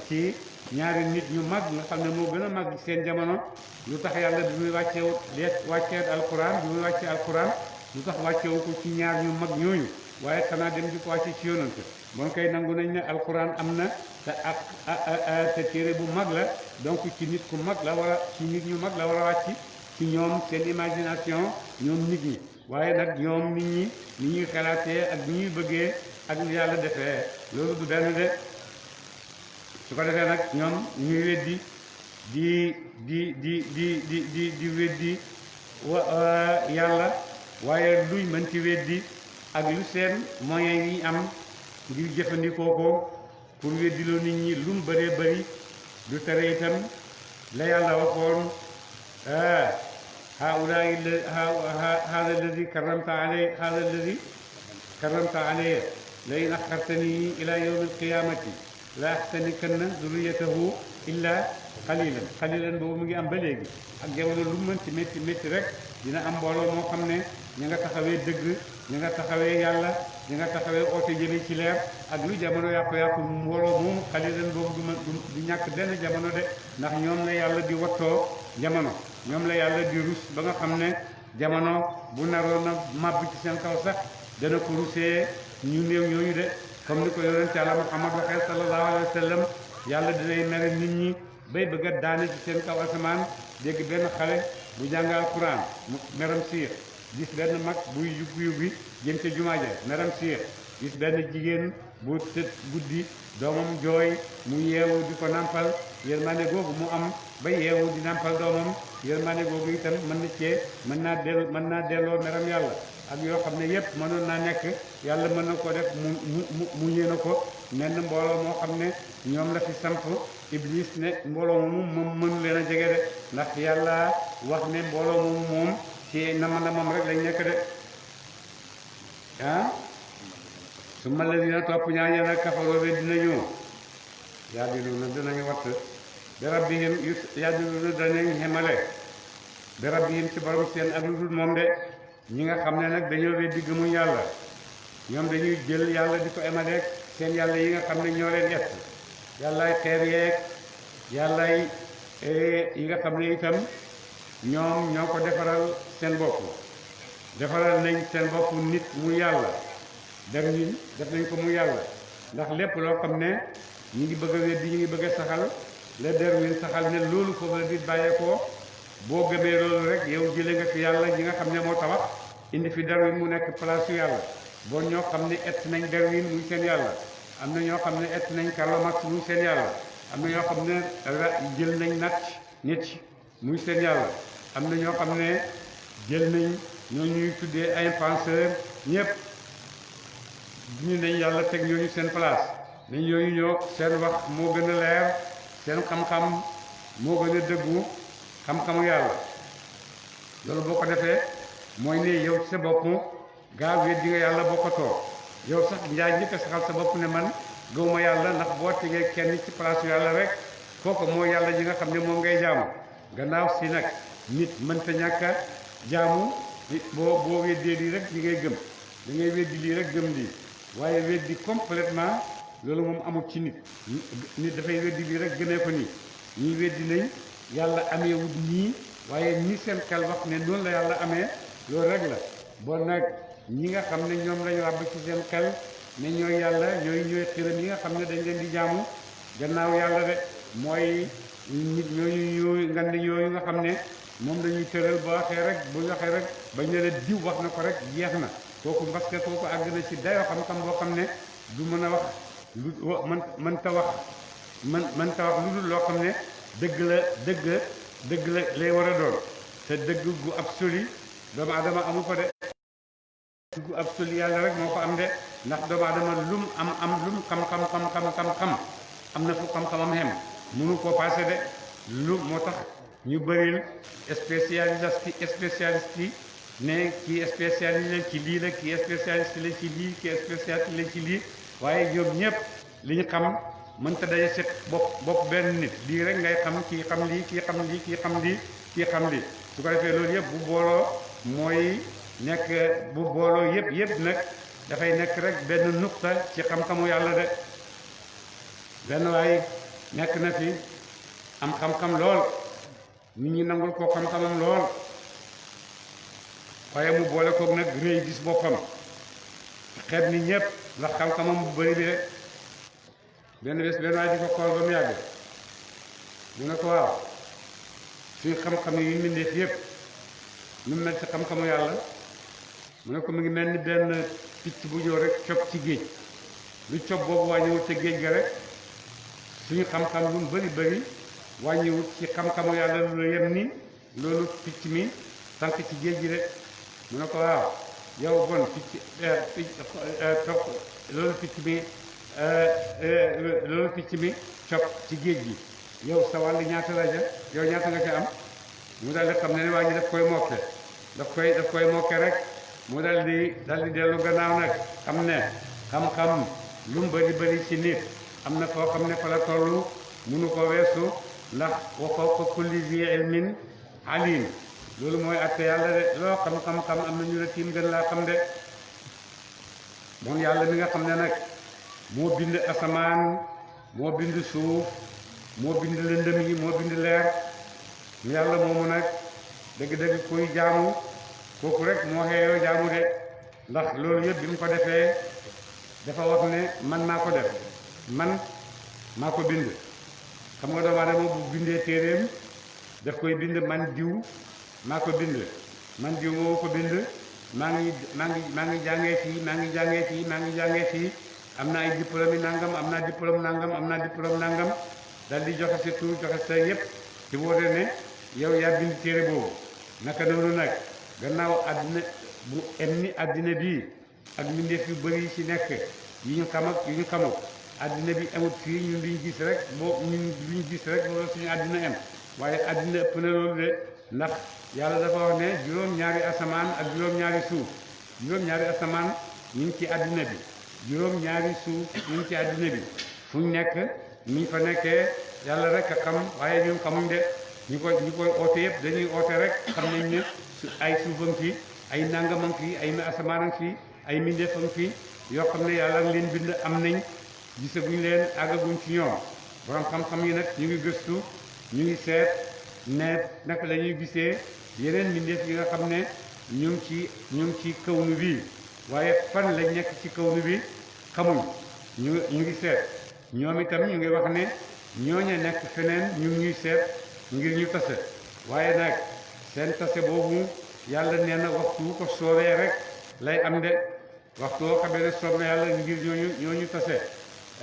ci ñaari nit ñu mag nga xam ne moo gën a mag seen jamono lu tax yàlla bi muy wàccee alquran bi muy wàccee alquran lu tax wàccewu ko ci ñaar ñu mag ñooñu waaye xanaa dem di ko wàcce ci yonante bon kay nangu nañ ne alquran am na te téere bu mag la donc ci nit ku mag la war a ci nit ñu mag la war a wàcc ci ñoom seen imagination ñoom nit ñi waaye nag ñoom nit ñi ni ñuy xalaatee ak ni ñuy bëggee ak ni yàlla defee loolu du benn de su ko defee nag ñoom ñuy weddi di weddi yàlla waaye luñ mën ci weddi ak lu seen moyens yi am ngir jëfandikoo ko pour weddiloo nit ñi lu mu bëree bëri du tere itam la yàlla waxoon haulaai hada alladi karamta alay la in axartani ila yawmi alqiyamati la axtanikanna duriyatahu illa xalilan boobu mu ngi am ba léegi ak jamono lu mu mën ci métti métti rek dina am mbooloo moo xam ne ña nga taxawee dëgg ña nga taxawee yàlla ña nga taxawee oote jëme ci leer ak lu jamono yàqu-yàqu mbooloo moomu xalilan boobu du ñàkk benn jamono de ndax ñoom la yàlla di wattoo jamono ñoom la yàlla di rus ba nga xam ne jamono bu naroon na màbb ci seen kaw sax dana ko rusee ñu néew ñooñu de comme ni ko yonent yàlla Muhammad waxee sallallahu alayhi wa sallam yàlla dinay mere nit ñi bay bëgg a daane ci seen kaw asamaan dégg benn xale bu jàngal Quran meram siir gis benn mag buy yuggi jëm ca jumaa ja meram siir gis benn jigéen bu tëdd guddi doomam jooy mu yeewu di ko nampal yërmande googu mu am ba yeewu di nampal doomam yërmande googu itam mën naa delloo meram yàlla ak yoo xam ne yépp mënoon naa nekk yàlla mën na ko def mu yéena ko menn mbooloo moo xam ne ñoom la fi samp iblis ne mbooloo moom mënu leen a jege de ndax yàlla wax ne mbooloo moom ci namam rek lañ nekk de summa alladina topp ñaañe nag kafaroo be dinañu yaadiluna dinañu watt bi rabbihim yaadiluna danañ xemale bi rabbihim ci borom seen ak lu dul moom de ñi nga xam ne nag dañoo weddi gëmuñ yàlla ñoom dañuy jël yàlla di ko emaleeg seen yàlla yi nga xam ne ñoo leen yett yàllaay xeer yeeg yàllaay yi nga xam ne itam ñoom ñoo ko defaral seen bopp defaral nañ seen bopp nit mu yàlla Darwin def nañ ko mu yàlla ndax lépp loo xam ne ñi ngi bëgg a weddi ñi ngi bëgg a saxal la Darwin saxal ne loolu foofu la di bàyyeekoo boo gëmee loolu rek yow jëlee nga fi yàlla ñi nga xam ne moo tabax indi fi Darwin mu nekk place yu yàlla bon ñoo xam ne ett nañ Darwin muy seen yàlla am na ñoo xam ne ett nañ Karl Marx muy seen yàlla am na ñoo xam ne jël nañ Nietzsche muy seen yàlla am na ñoo xam ne jël nañ ñoo ñuy tuddee ay penseurs ñëpp ñu nañ yàlla teg ñooñu seen place ne ñooñu ñoo seen wax moo gën a leer seen xam-xam moo gën a dëggu xam-xamu yàlla loolu boo ko defee mooy ne yow ci sa bopp gaa weddi nga yàlla bokkatoo yow sax njaay njëkk a saxal sa bopp ne man gëwuma yàlla ndax boo tegee kenn ci place yàlla rek kooku moo yàlla ji nga xam ne moom ngay jaamu gannaaw si nag nit mënta ñàkk a jaamu boo weddee lii rek li ngay gëm da ngay weddi lii rek gëm lii waaye weddi complètement loolu moom amul ci nit dafay weddi lii rek gënee ko nii ñii weddi nañ yàlla amee wut nii waaye ni seen xel wax ne noonu la yàlla amee loolu rek la bon nag ñi nga xam ne ñoom lañu ràbb ci seen xel ne ñooy yàlla ñooy xiram yi nga xam ne dañ leen di jaamu gannaaw yàlla de mooy nit ñooyu ngand yooyu nga xam ne moom lañuy tëral ba waxee rek bu waxee rek bañ ne la diw wax na ko rek jeex na kooku parce que kooku àgg na ci dayoo xam-xam boo xam ne du mën a wax lu mënta wax lu dul loo xam ne dëgg la lay war a doon te dëgg gu absolu doomu adama amu ko de dëgg gu absolu yàlla rek moo ko am de ndax doomu adama lum am lum xam am na fu xam-xamam xem mënu koo passé de lu moo tax ñu bëril spécialiste yi ne kii spécialiste la ci lii la kii spécialiste la ci lii kii spécialiste la ci lii waaye ñoom ñëpp li ñu xam mënta daje set bopp benn nit lii rek ngay xam kii xam lii kii xam lii kii xam lii kii xam lii su ko defee loolu yëpp bu booloo mooy nekk bu booloo yëpp nag dafay nekk rek benn nuqta ci xam-xamu yàlla de benn waay nekk na fi am xam-xam lool nit ñi nangul ko xam-xamam lool waaye mu boole koog nag réy gis boppam xeeb ni ñëpp ndax xam-xamam bu bëri bi rek benn bés benn waay di ko xool ba mu yàgg mu ne ko waaw suñu xam-xam yi mbindeef yëpp nu mu mel ci xam-xamu yàlla mu ne ko mu ngi mel ni benn picc bu ñëw rek cob ci géej lu cob boobu wàññiwut ca géej ga rek suñu xam-xam lu mu bëri wàññiwut ci xam-xamu yàlla lu la yem ni loolu picc mi tànk ci géej gi rek mu ne ko waaw yow bon loolu picc mi cob ci géej gi yow sa wàll ñaata la ja yow ñaata nga ca am mu daal di xam ne waa ji daf koy mokke rek mu dal di dellu gannaaw nag xam ne xam-xam lu mu bëri ci nit am na foo xam ne fa la tollu munu ko weesu ndax wa fawqa kulli zi ilmin alim loolu mooy atte yàlla de loo xam-xam am na ñu la tiim gën laa xam de moom yàlla mi nga xam ne nag moo bind asamaan moo bind suuf moo bind lëndëm yi moo bind leer mu yàlla moomu nag dëgg-dëgg kuy jaamu kooku rek moo xeeyoo jaamu de ndax loolu yëpp bi mu ko defee dafa wax ne man maa ko def man maa ko bind xam nga doomu aadama bu bindee téeréem daf koy bind man diw maa ko bind man diw moo ko bind maa ngi jàngee fii am na ay diplôme nangam am naa diplôme nangam dal di joxe sa tur joxe sa yëpp ci wóote ne yow yaa bind téere boobu naka noonu nag gannaaw àddina bu em ni àddina bii ak mbindeef yu bëri yi ci nekk yi ñu xam ak yu ñu xamul àddina bi amut fii ñun liñ gis rek loolu suñu àddina am waaye àddina ëpp na loolu de ndax yàlla dafa wax ne juróom-ñaari asamaan ak juróom-ñaari suuf juróom-ñaari asamaan ñu ngi ci àddina bi juróom-ñaari suuf ñu ngi ci àddina bi fu ñu nekk niñ fa nekkee yàlla rek a xam waaye ñun xamuñ de ñu koy oote yëpp dañuy oote rek xam nañ ne ay suufam fii ay nangamam fii ay asamaanan fii ay mbindeefam fii yoo xam ne yàlla leen bind am nañ gisaguñ leen àggaguñ ci ñoom borom xam-xam yi nag ñu ngi gëstu ñu ngi seet ne naka la ñuy gisee yeneen mbindeef yi nga xam ne ñu ngi ci kawnu bi waaye fan lañ nekk ci kawnu bi xamuñ ñu ngi seet ñoom itam ñu ngi wax ne ñooña nekk feneen ñu ngi ñuy seet ngir ñu tase waaye nag seen tase boobu yàlla nee na waxtu wu ko soobee rek lay am de waxtu woo xamee ne soob na yàlla ngir ñooñu tase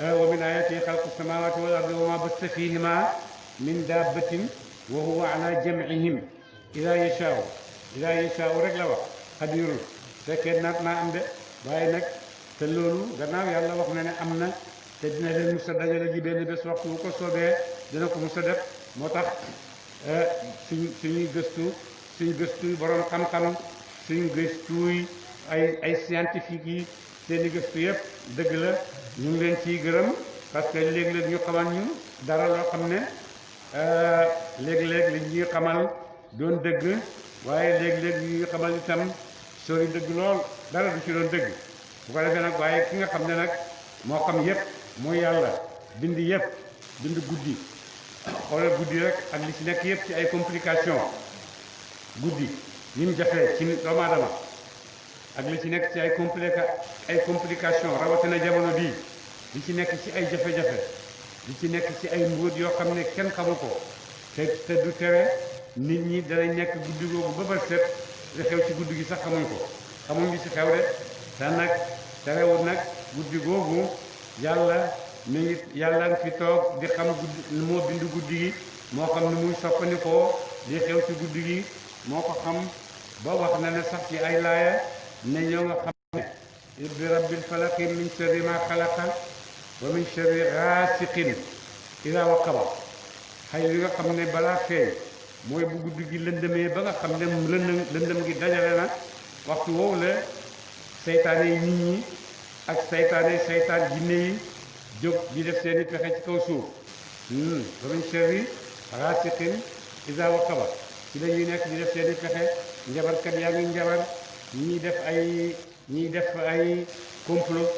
wa min ayatihi xalqu samawati wal ardi wa ma basta fihima min dabbatin wa huwa ala jam'ihim ida yashaau rek la wax xadirul fekkee naat naa am de waaye nag te loolu gannaaw yàlla wax na ne am na te dina leen musa dajale ji benn bés waxtu wu ko soobee dina ko musa def moo tax suñuy gëstu borom xam-xam suñu gëstuy ay scientifique yi seeni gëstu yëpp dëgg la ñu ngi leen ciy gërëm parce que léeg-léeg ñu xamal ñu dara loo xam ne léeg-léeg li ñuy xamal doon dëgg waaye léeg-léeg li ñuy xamal itam sori dëgg lool dara du ci doon dëgg bu ko defee nag waaye ki nga xam ne nag moo xam yëpp mooy yàlla bind yëpp bind guddi xoolal guddi rek ak li ci nekk yëpp ci ay complication guddi ni mu jafee ci doomu aadama ak li ci nekk ci ay complication rawatina jamono bii li ci nekk ci ay jafe-jafe li ci nekk ci ay mbóot yoo xam ne kenn xamu ko te du tere nit ñi danañ nekk guddi googu ba bët set li xew ci guddi gi sax xamuñ ko xamuñ li ci xew de te nag terewul nag guddi googu yàlla nga fi toog di xam guddi moo bind guddi gi moo xam ne muy soppandikoo li xew ci guddi gi moo ko xam ba wax na ne sax ci ay laaya ne ñoo nga xam ne bi rabbil falaqi min sharri ma xalaqa wa min sharri gaasiqin idaa waqaba xay li nga xam ne balaa feeñ mooy bu guddi gi lëndëmee ba nga xam ne lëndëm gi dajale na waxtu woowu la seytaane yi nit ñi ak seytaan jinne yi jóg di def seeni pexe ci kaw suuf wa min sharri gaasiqin izaa waqaba ci la ñuy nekk di def seeni pexe njabarkat yaa ngi njabar ñiy def ay complot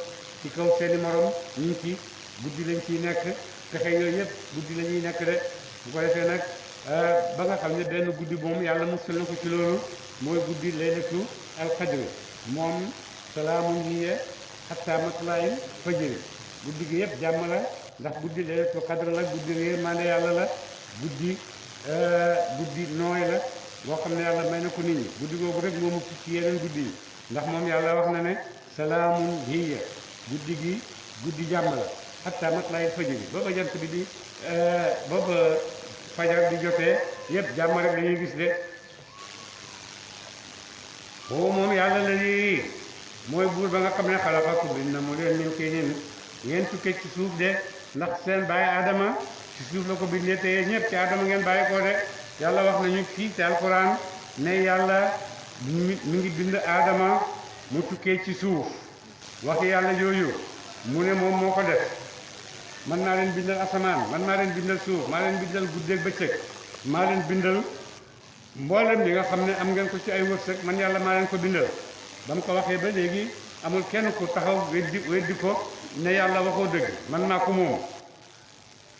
ci kaw seeni morom ñu ci guddi lañ ciy nekk pexe yooyu yëpp guddi la ñuy nekk de bu ko defee nag ba nga xam ne benn guddi moom yàlla musal na ko ci loolu mooy guddi laylatu alqadr moom salaamun hiya hattaa matla'il fajr guddi gi yëpp jàmm la ndax guddi laylatul qadr la guddi yërmande yàlla la guddi nooy la boo xam ne yàlla may na ko nit ñi guddi googu rek moomu ci yeneen guddi yi ndax moom yàlla wax na ne salaamun hiya guddi gi guddi jàmm la hattaa matla'il fajr ba ba jant bi di ba ba fajar di jotee yëpp jàmm rek dañuy gis de boobu moom yàlla la lii mooy buur ba nga xam ne xalaqakum bind na mu leen min tiinin ngeen tukkee ci suuf de ndax seen bàyyi Adama ci suuf la ko bindee te ñëpp ci Adama ngeen bàyyi ko de yàlla wax nañu fii ci alquran ne yàlla mi ngi bind Adama mu tukkee ci suuf waxi yàlla yooyu mu ne moom moo ko def man naa leen bindal asamaan man maa leen bindal suuf maa leen bindal guddeeg bëccëg maa leen bindal mboolem li nga xam ne am ngeen ko ci ay wërsëg man yàlla maa leen ko bindal ba mu ko waxee ba léegi amul kenn ku taxaw weddi ko ne yàlla waxoo dëgg man maa ko moom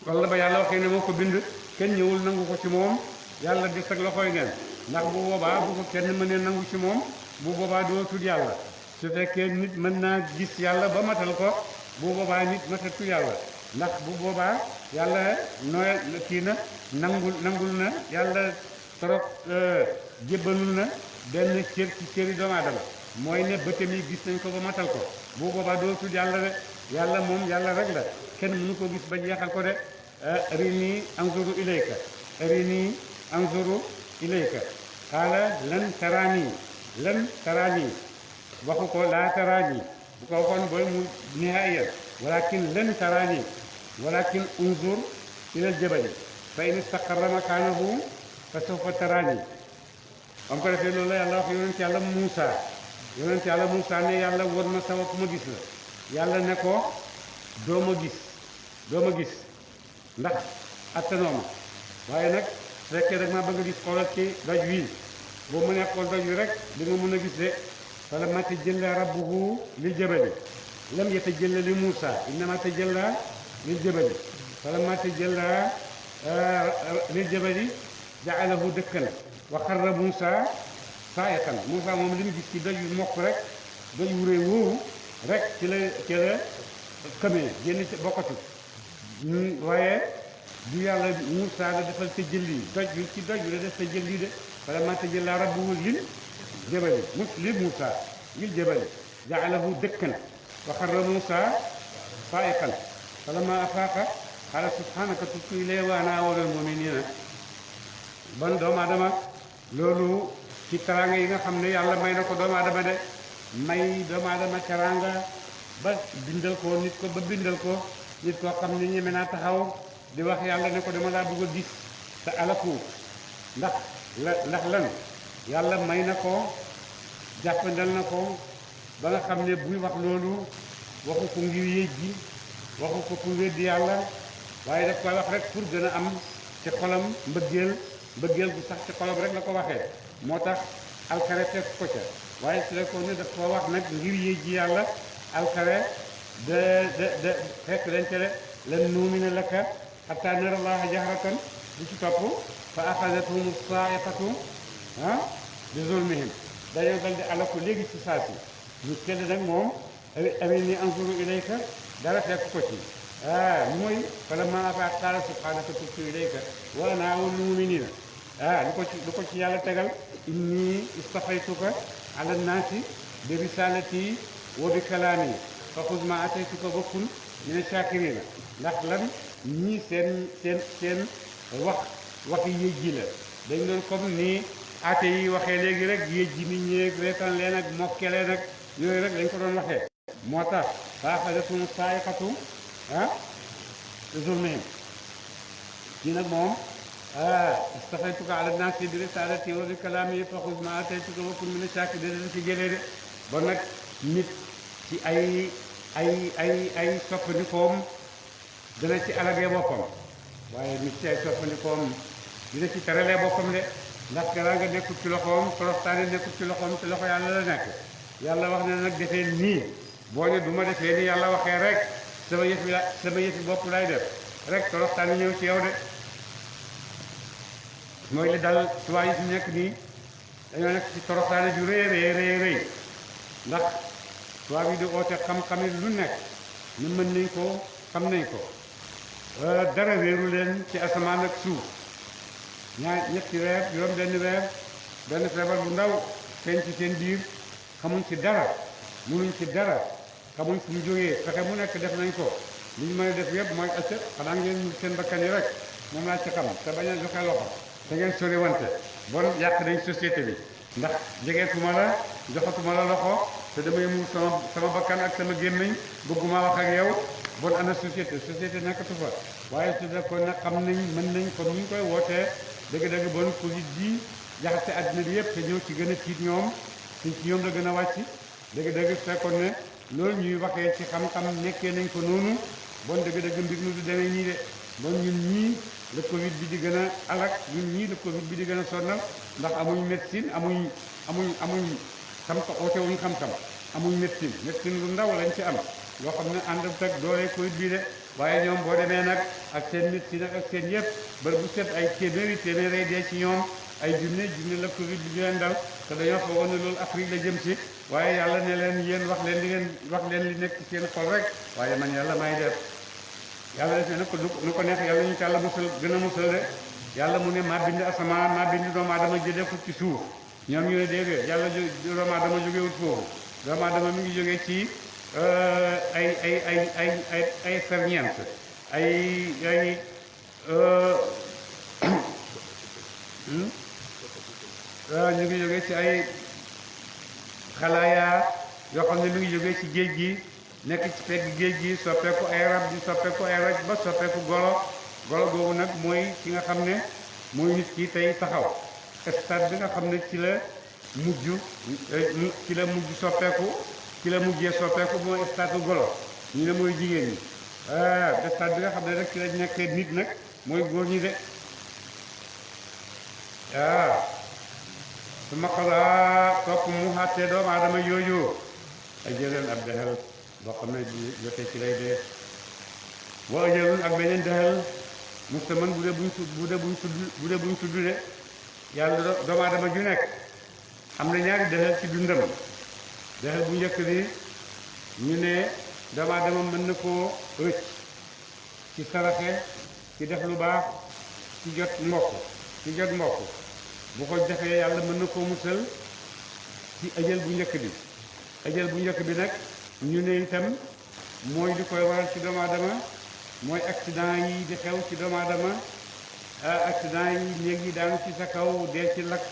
walla ba yàlla waxee ne moo ko bind kenn ñëwul nangu ko ci moom yàlla des ak loxoy ngeen ndax bu boobaa bu ko kenn mënee nangu ci moom bu boobaa doo tudd yàlla su fekkee nit mën naa gis yàlla ba matal ko bu boobaa nit matatu yàlla ndax bu boobaa yàlla nooy kii na nangul na yàlla torop jébbalul na benn cër ci cëri doomu aadama mooy ne bëtam yi gis nañ ko ba matal ko bu boobaa doo tudd yàlla de yàlla moom yàlla rek la kenn mënu ko gis ba jeexal ko de arinii anzuru ilayka arinii anzuru ilayka qaala lan taraanii waxu ko laa taraanii bu ko waxoon booy mu nihaaya walakin lan taraanii walakin unzur ilal jabali fa in istaqarra makaanahu fa sawfa taraanii am ko defee loolu la yàlla wax yonent yàlla Muusa ne yàlla won ma sama ku ma gis la yàlla ne ko doo ma gis ndax attanoo ma waaye nag su fekkee rek maa bëgg a gis xoolal ci doj wii boo mënee xool doj wi rek di nga mën a gis de falammaa tajallaa rabbuhu lil jabali lam yatajalla li Muusa innamaa tajallaa lil jabali falammaa tajallaa lil jabali ja'alahu dakkan wa xarra Muusa saa'iqan Muusa moom li mu gis ci doj wi mokk rek doj wu rëy woowu rek ci la xamee génn ci bokkatu waaye du yàlla Muusa la defal te jëlli doj bi ci doj bi la def te jëlli de falammaa tajallaa rabbuhu lil jabali lil Muusa lil jabali ja'alahu dakkan wa xarra Muusa saa'iqan falammaa afaaqa qaala subhaanaka tubtu ilayka wa ana awwalul mu'miniina ban doomu aadama loolu ci teraanga yi nga xam ne yàlla may na ko doomu aadama de may doomu aadama teraanga ba bindal ko nit koo xam ne ñeme naa taxaw di wax yàlla ne ko dama laa bëgg a gis te alaku ndax lan yàlla may na ko jàppandal na ko ba nga xam ne buy wax loolu waxu ko ngir yéej ji waxu ko pour weddi yàlla waaye daf koy wax rek pour gën a am ci xolam mbëggeel bu sax ci xolam rek la ko waxee moo tax alkare fekk ko ca waaye su la ko ne daf koo wax nag ngir yéej ji yàlla alkare de fekk dañ ca lan nuumina laka hattaa nara Allaaha jahratan bu ci topp fa axadathum saa'iqatu bi zulmihim dañoo dal di alaku léegi ci saa si ñu kenn nag moom arinii anzuru ilayka dara fekk ko ci mooy falammaa afaaqa qaala subhaanaka tubtu ilayka wa ana awwalul mu'miniina lu ko ci yàlla tegal innii istafaytuka ala naasi bi risaalati wa bi kalaami fa xuz maa aataytuka wa kun mina shaakiriina ndax lan ñii seen wax yéej ji la dañ doon comme ni aate yi waxee léegi rek yéej ji nit ñi reetaan leen ak mokke leen ak yooyu rek dañ ko doon waxee moo tax fa axadathum saa'iqatu zulmihim kii nag moom istafaituka ala naasi bi risalati wa bi kalaami faxuz ma ataytuka wa kun mina shaakiriin ci jëlee de bon nag nit ci ay soppandikoom dana ci alagee boppam waaye nit ci ay soppandikoom dina ci teralee boppam de ndax teraanga nekkul ci loxoom toroxtaane nekkul ci loxoom te loxo yàlla la nekk yàlla wax ne nag defee nii boo ne du ma defee ni yàlla waxee rek sama yëfi bopp lay def rek toroxtaane ñëw ci yow de mooy li dal tubaab yi fi nekk nii dañoo nekk ci toroxtaane ju rëy ndax tubaab yi di oote xam-xami lu nekk ñu mën nañ ko xam nañ ko dara wéeru leen ci asamaan ak suuf ñetti weer juróom benn feebar bu ndaw feeñ ci seen biir xamuñ ci dara munuñ ci dara xamuñ fu mu jógee fexe mu nekk def nañ ko li ñu mën a def yëpp mooy acca xanaa ngeen seen bakkan yi rek moom laa ci xam te bañ a joxe loxo te ngeen sori wante bon yàq nañ société bi ndax jegeetuma la joxatuma la loxo te damay muur sama bakkan ak sama gémmiñ bëgguma wax ak yow bon ana société nekkatu fa waaye su fekkoon nag xam nañ mën nañ comme ni ñu koy wootee dëgg-dëgg bon Covid bi jaxase àddina bi yëpp te ñëw ci gën a tiit ñoom ci ñoom la gën a wàcc dëgg-dëgg fekkoon ne loolu ñuy waxee ci xam-xam nekkee nañ ko noonu bon dëgg-dëgg mbir mi du demee nii de bon ñun ñii le Covid bi di gën a alak ñun ñii le Covid bi di gën a sonnal ndax amuñ médecine amuñ xam-xam oote wuñ xam-xam amuñ médecine lu ndaw lañ ci am loo xam ne ànd ak doole Covid bi de waaye ñoom boo demee nag ak seen médecine ak seen yëpp bër bu set ay téeméeri dee ci ñoom ay junne la Covid bi ñu leen dal te dañoo foogoon ne loolu Afrique la jëm si waaye yàlla ne leen yéen wax leen li nekk ci seen xol rek waaye man yàlla may def yàlla def ne nag nu ko neex yàlla ñu ci yàlla musal gën a musal de yàlla mu ne maa bind asamaan maa bind doomu aadama jëlee ko ci suuf ñoom ñu ne déedéet yàlla doomu aadama jógewut foofu doomu aadama mi ngi jógee ci ay ferñeent ñu ngi jógee ci ay xalaaya yoo xam ne mi ngi jógee ci géej gi nekk ci pegg géej gi soppeeku ay rab di soppeeku ay raj ba soppeeku golo googu nag mooy ki nga xam ne mooy nit ki tey taxaw stade bi nga xam ne ci la mujj soppeeku ci la mujjee soppeeku mooy stade golo ñu ne mooy jigéen ñi stade bi nga xam ne rek ci la nekkee nit nag mooy góor ñi de su ma xalaa topp mu xàttee doomu aadama yooyu ay jëleen ab dexel boo xam ne jotee ci lay dee boo jëloon ak beneen dexel mustaman bu dee buñ tudd de yàlla doomu aadama ju nekk am na ñaari dexel ci dundam dexel bu njëkk bi ñu ne doomu aadama mën na koo rëcc ci saraxe ci def lu baax ci jot mbokk bu ko defee yàlla mën na koo musal ci ajal bu njëkk bi nag ñu ne itam mooy li koy waral ci doomu aadama mooy accident yi di xew ci doomu aadama accident yi néeg yi daanu ci sa kaw dee ci lakk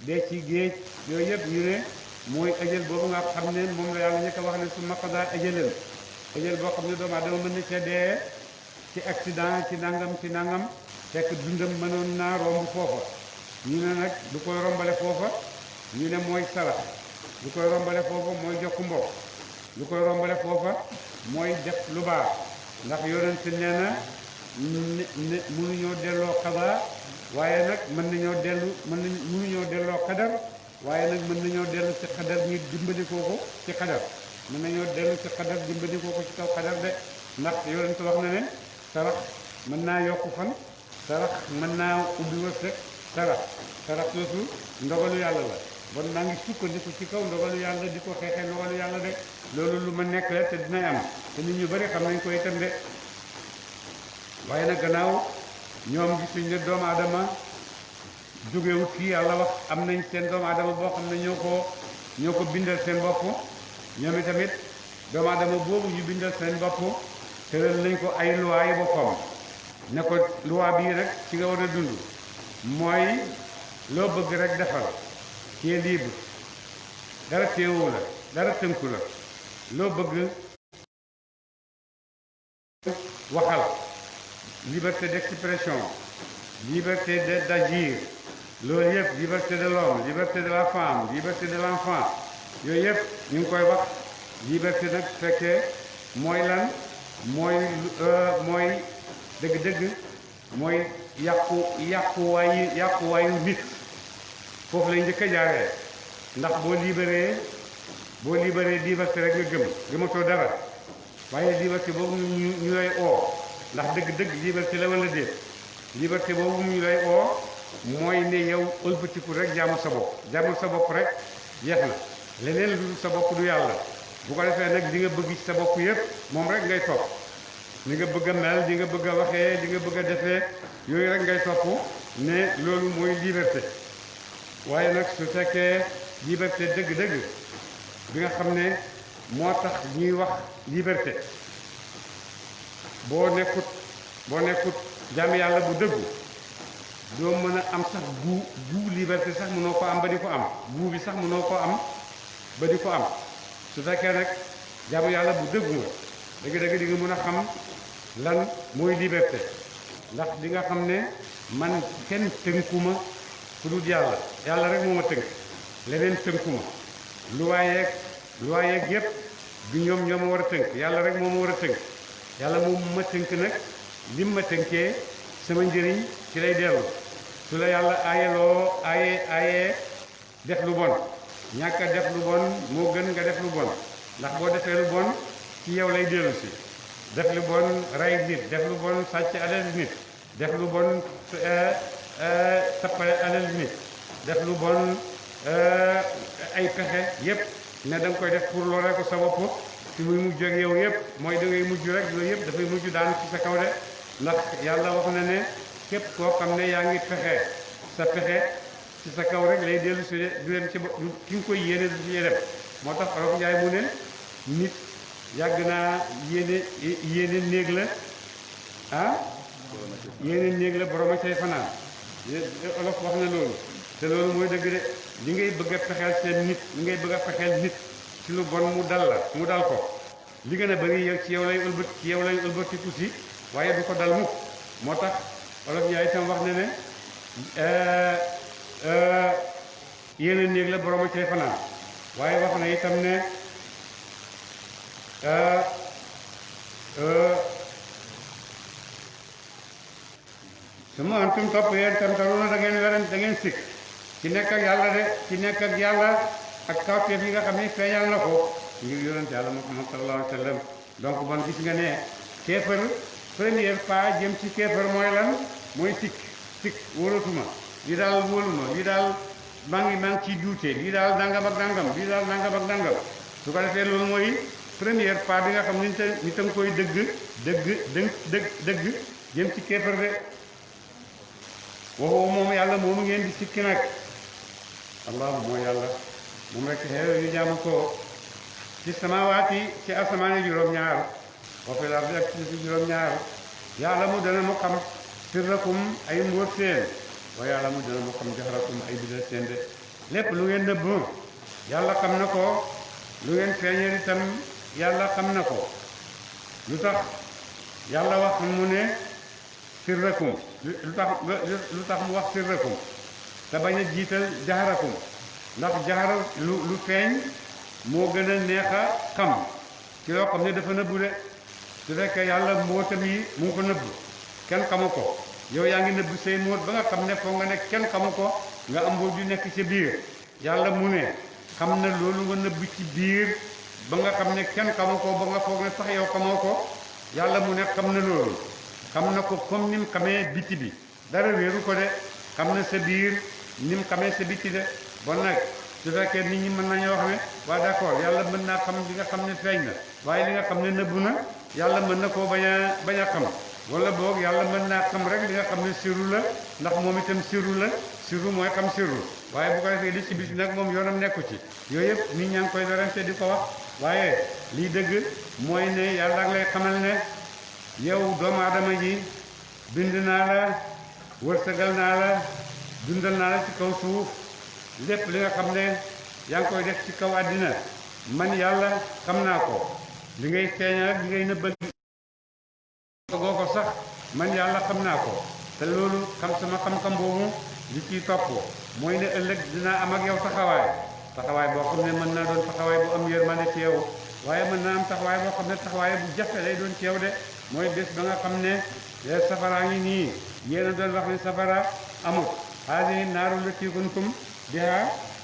dee ci géej yooyu yëpp ñu ne mooy ajal boobu nga xam ne moom la yàlla njëkk a wax ne su ma xadaa ajal boo xam ne doomu aadama mën na ca dee ci accident ci nangam fekk dundam mënoon naa romb foofa ñu ne nag du koy rombale foofa ñu ne mooy sarax lu koy rombale foofa mooy jokk mbokk lu koy rombale foofa mooy def lu baax ndax yonent nee na mënuñoo delloo xadaa waaye nag mënuñoo delloo xadar waaye nag mën nañoo dellu ci xadar ñu dimbali ko ci xadar mën nañoo dellu ci xadar dimbali ko ci kaw xadar de ndax yonent wax na ne sarax mën naa yokku fan sarax mën naa ubbi wërsëg sarax soosu ndogalu yàlla la bon maa ngi sukkandiku ci kaw ndogalu yàlla di ko xeexee ndogalu yàlla de loolu lu ma nekk la te dinay am te nit ñu bari xam nañ ko itam de waaye nag gannaaw ñoom gisuñ ne doomu aadama jógewut fii yàlla wax am nañ seen doomu aadama boo xam ne ñoo ko bindal seen bopp ñoom itamit doomu aadama boobu ñu bindal seen bopp tëral nañ ko ay loi yi boppam ne ko loi bii rek ci nga war a dund mooy loo bëgg rek defal tu es libre dara teewu la dara tënku la loo bëgg waxal liberté d'expression liberté d'agir loolu yëpp liberté de l'homme liberté de la femme liberté de l'enfant yooyu yëpp ñu ngi koy wax liberté nag fekkee mooy lan mooy dëgg-dëgg mooy yàquwaayu nit foofu lay njëkk a jaaree ndax boo libéré liberté rek nga gëmatoo dara waaye liberté boobu ñu lay oo ndax dëgg-dëgg liberté la wala déet liberté boobu ñu lay oo mooy ne yow ëlbatiku rek jaamul sa bopp rek jeex na leneen lu dul sa bopp du yàlla bu ko defee nag di nga bëgg ci sa bopp yëpp moom rek ngay topp li nga bëgg a mel di nga bëgg a waxee di nga bëgg a defee yooyu rek ngay topp ne loolu mooy liberté waaye nag su fekkee liberté dëgg-dëgg bi nga xam ne moo tax ñuy wax liberté boo nekkut jàmm yàlla bu dëggu doo mën a am sax gu liberté sax mënoo ko am ba di ko am gu bi sax mënoo ko am ba di ko am su fekkee nag jàmm yàlla bu dëggu nga dëgg-dëgg di nga mën a xam lan mooy liberté ndax di nga xam ne man kenn tënkuma ku dul yàlla rek moo ma tënk leneen tënkuma lu waayeeg yépp du ñoom ñoo ma war a tënk yàlla rek moo ma war a tënk yàlla moom ma tënk nag lim ma tënkee sama njëriñ ci lay dellu su la yàlla aayee def lu bon ñàkk a def lu bon moo gën nga def lu bon ndax boo defee lu bon ci yow lay dellu si def lu bon rey nit def lu bon sàcc alal nit def lu bon tappale alal nit def lu bon ay pexe yépp ne da nga koy def pour loolee ko sa bopp ci muy mujj ak yow yépp mooy da ngay mujj rek loolu yépp dafay mujj daan ci sa kaw de ndax yàlla wax na ne képp koo xam ne yaa ngi pexe sa pexe ci sa kaw rek lay dellu si du dem ci ki nga koy yéene du ci dem moo tax Olof Njaay mu ne nit yàgg naa yéene néeg la yéene néeg la borom a cay fanaan Olof wax na loolu te loolu mooy dëgg de li ngay bëgg a pexeel seen nit li ngay bëgg a pexeel nit ci lu bon mu dal ko li gën a bëri yow ci yow lay ëlbatiku si waaye du ko dal mukk moo tax Olof Njaay itam wax na ne yéene néeg la borom a cay fanaan waaye wax na itam ne su ma antum topp yéen tam taruna da ngeen sikk ci nekk ak yàlla de ci nekk ak yàlla ak kawteef yi nga xam ne feeñal na ko ngir yonent yàlla Muhammad sallallahu alayhi wa sallam donc bon gis nga ne kéefër premier pas jëm ci kéefër mooy lan mooy sikk wóolatuma lii daal wóoluma lii daal maa ngi ciy duute lii daal nangam ak nangam lii daal nangam ak nangam su ko defee loolu mooy premier pas bi nga xam ne nit a nga koy dëgg jëm ci kéefër de waxoo moom yàlla moomu ngeen di sikki nag allah mooy yàlla moom rek xew ñu jaamu ko ci samawaati ci asamaani juróom-ñaar wa fil ardi ak ci juróom-ñaar yàlla mu dana mu xam sirrakum ay mbóot seen wa yàlla mu dana mu xam jaxarakum ay bidal seen de lépp lu ngeen nëbb yàlla xam na ko lu ngeen feeñal itam yàlla xam na ko lu tax yàlla wax mu ne sirrakum lu tax mu wax sirrakum te bañ a jiital jaxarakum ndax jaxara lu feeñ moo gën a neex a xam ci loo xam ne dafa nëbbu de su fekkee yàlla mbootam yi mu ngi ko nëbb kenn xamu ko yow yaa ngi nëbb say mbóot ba nga xam ne foog nga ne kenn xamu ko nga am mbóot yu nekk ci biir yàlla mu ne xam na loolu nga nëbb ci biir ba nga xam ne kenn xamu ko ba nga foog ne sax yow xamoo ko yàlla mu ne xam na loolu xam na ko comme ni mu xamee biti bi dara wéeru ko de xam na sa biir ni mu xamee sa biti de bon nag su fekkee nit ñi mën nañoo wax ne waa d'accord yàlla mën naa xam li nga xam ne feeñ na waaye li nga xam ne nëbbu na yàlla mën na koo bañ a xam wala boog yàlla mën naa xam rek li nga xam ne siru la ndax moom itam siru la siru mooy xam siru waaye bu ko defee li ci biti nag moom yoonam nekku ci yooyu yëpp nit ñaa ngi koy werante di ko wax waaye lii dëgg mooy ne yàlla ngi lay xamal ne yow doomu aadama ji bind naa la wërsëgal naa la dundal naa la ci kaw suuf lépp li nga xam ne yaa ngi koy def ci kaw àddina man yàlla xam naa ko li ngay feeñal ak li ngay nëbbal goo ko sax man yàlla xam naa ko te te loolu sama xam-xam boobu li ciy topp mooy ne ëllëg dinaa am ak yow taxawaay boo xam ne mën naa doon taxawaay bu am yërmande ci yow waaye mën naa am taxawaay boo xam ne taxawaay bu jafe lay doon ci yow de mooy bés ba nga xam ne safaraa ngi nii yéen a doon wax ne safara amut haadihi naaru llatii kuntum bihaa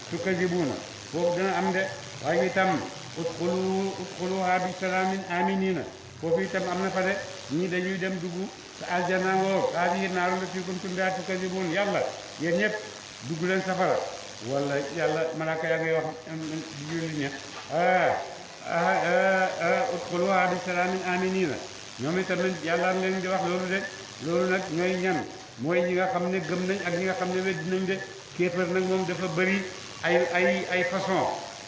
tukazzibuuna foofu dina am de waaye itam udxuluhaa bi salaamin aaminiina foofu itam am na fa de ñii dañuy dem dugg te aljana ngoo haadihi naaru llatii kuntum bihaa tukazzibuun yàlla yéen ñëpp dugg leen safara wala yàlla malaaka yaa ngi wax di julli ña udxuluhaa bi salaamin aaminiina ñoom itamit yàlla leen di wax loolu de loolu nag ñooy ñan mooy ñi nga xam ne gëm nañ ak ñi nga xam ne weddi nañ de kéefër nag moom dafa bëri ay façon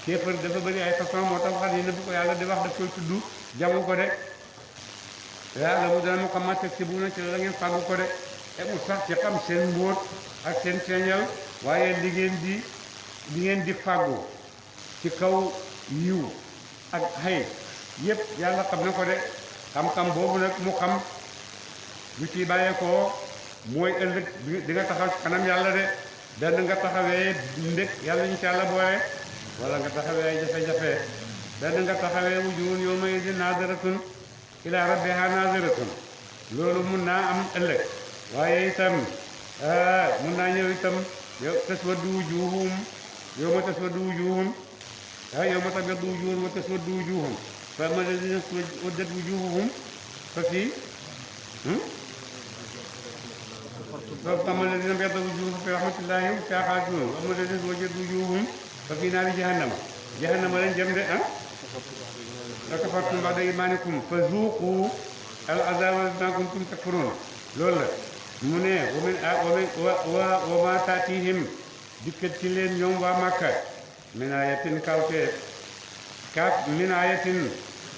kéefër dafa bëri ay façon moo tax wax ne bu ko yàlla di wax daf koy tudd jamu ko de yàlla mu dana mu xam teg ci bu na ci la ngeen fàggu ko de et mu sax ci xam seen mbóot ak seen feeñal waaye li ngeen di fàggu ci kaw yiw ak xëy yépp yàlla xam na ko de xam-xam boobu nag mu xam lu ci bàyyeekoo mooy ëllëg di nga taxaw ci kanam yàlla de benn nga taxawee ndëkk yàlla ñu ci yàlla boole wala nga taxawee ay jafe-jafe benn nga taxawee wujuhun yawma idin naadiratun ilaa rabbihaa naadiratun loolu mun naa am ëllëg waaye itam mun naa ñëw itam taswaddu wujuhum yawma taswaddu wujuhum yawma tabyaddu wujuhun wa taswaddu wujuhum fa ammaa allaziina iswaddat wujuuhuhum fa fii فأما الذين ابيضت وجوههم في رحمة الله هم فيها خالدون وأما الذين اسودت وجوههم ففي نار جهنم leen jëm de akafartum ba'da imaanikum fazuuquu al-azaaba bimaa kuntum takfuruun loolu la mu ne wa maa taatihim dikkat ci leen ñoom waa Makka min aayatin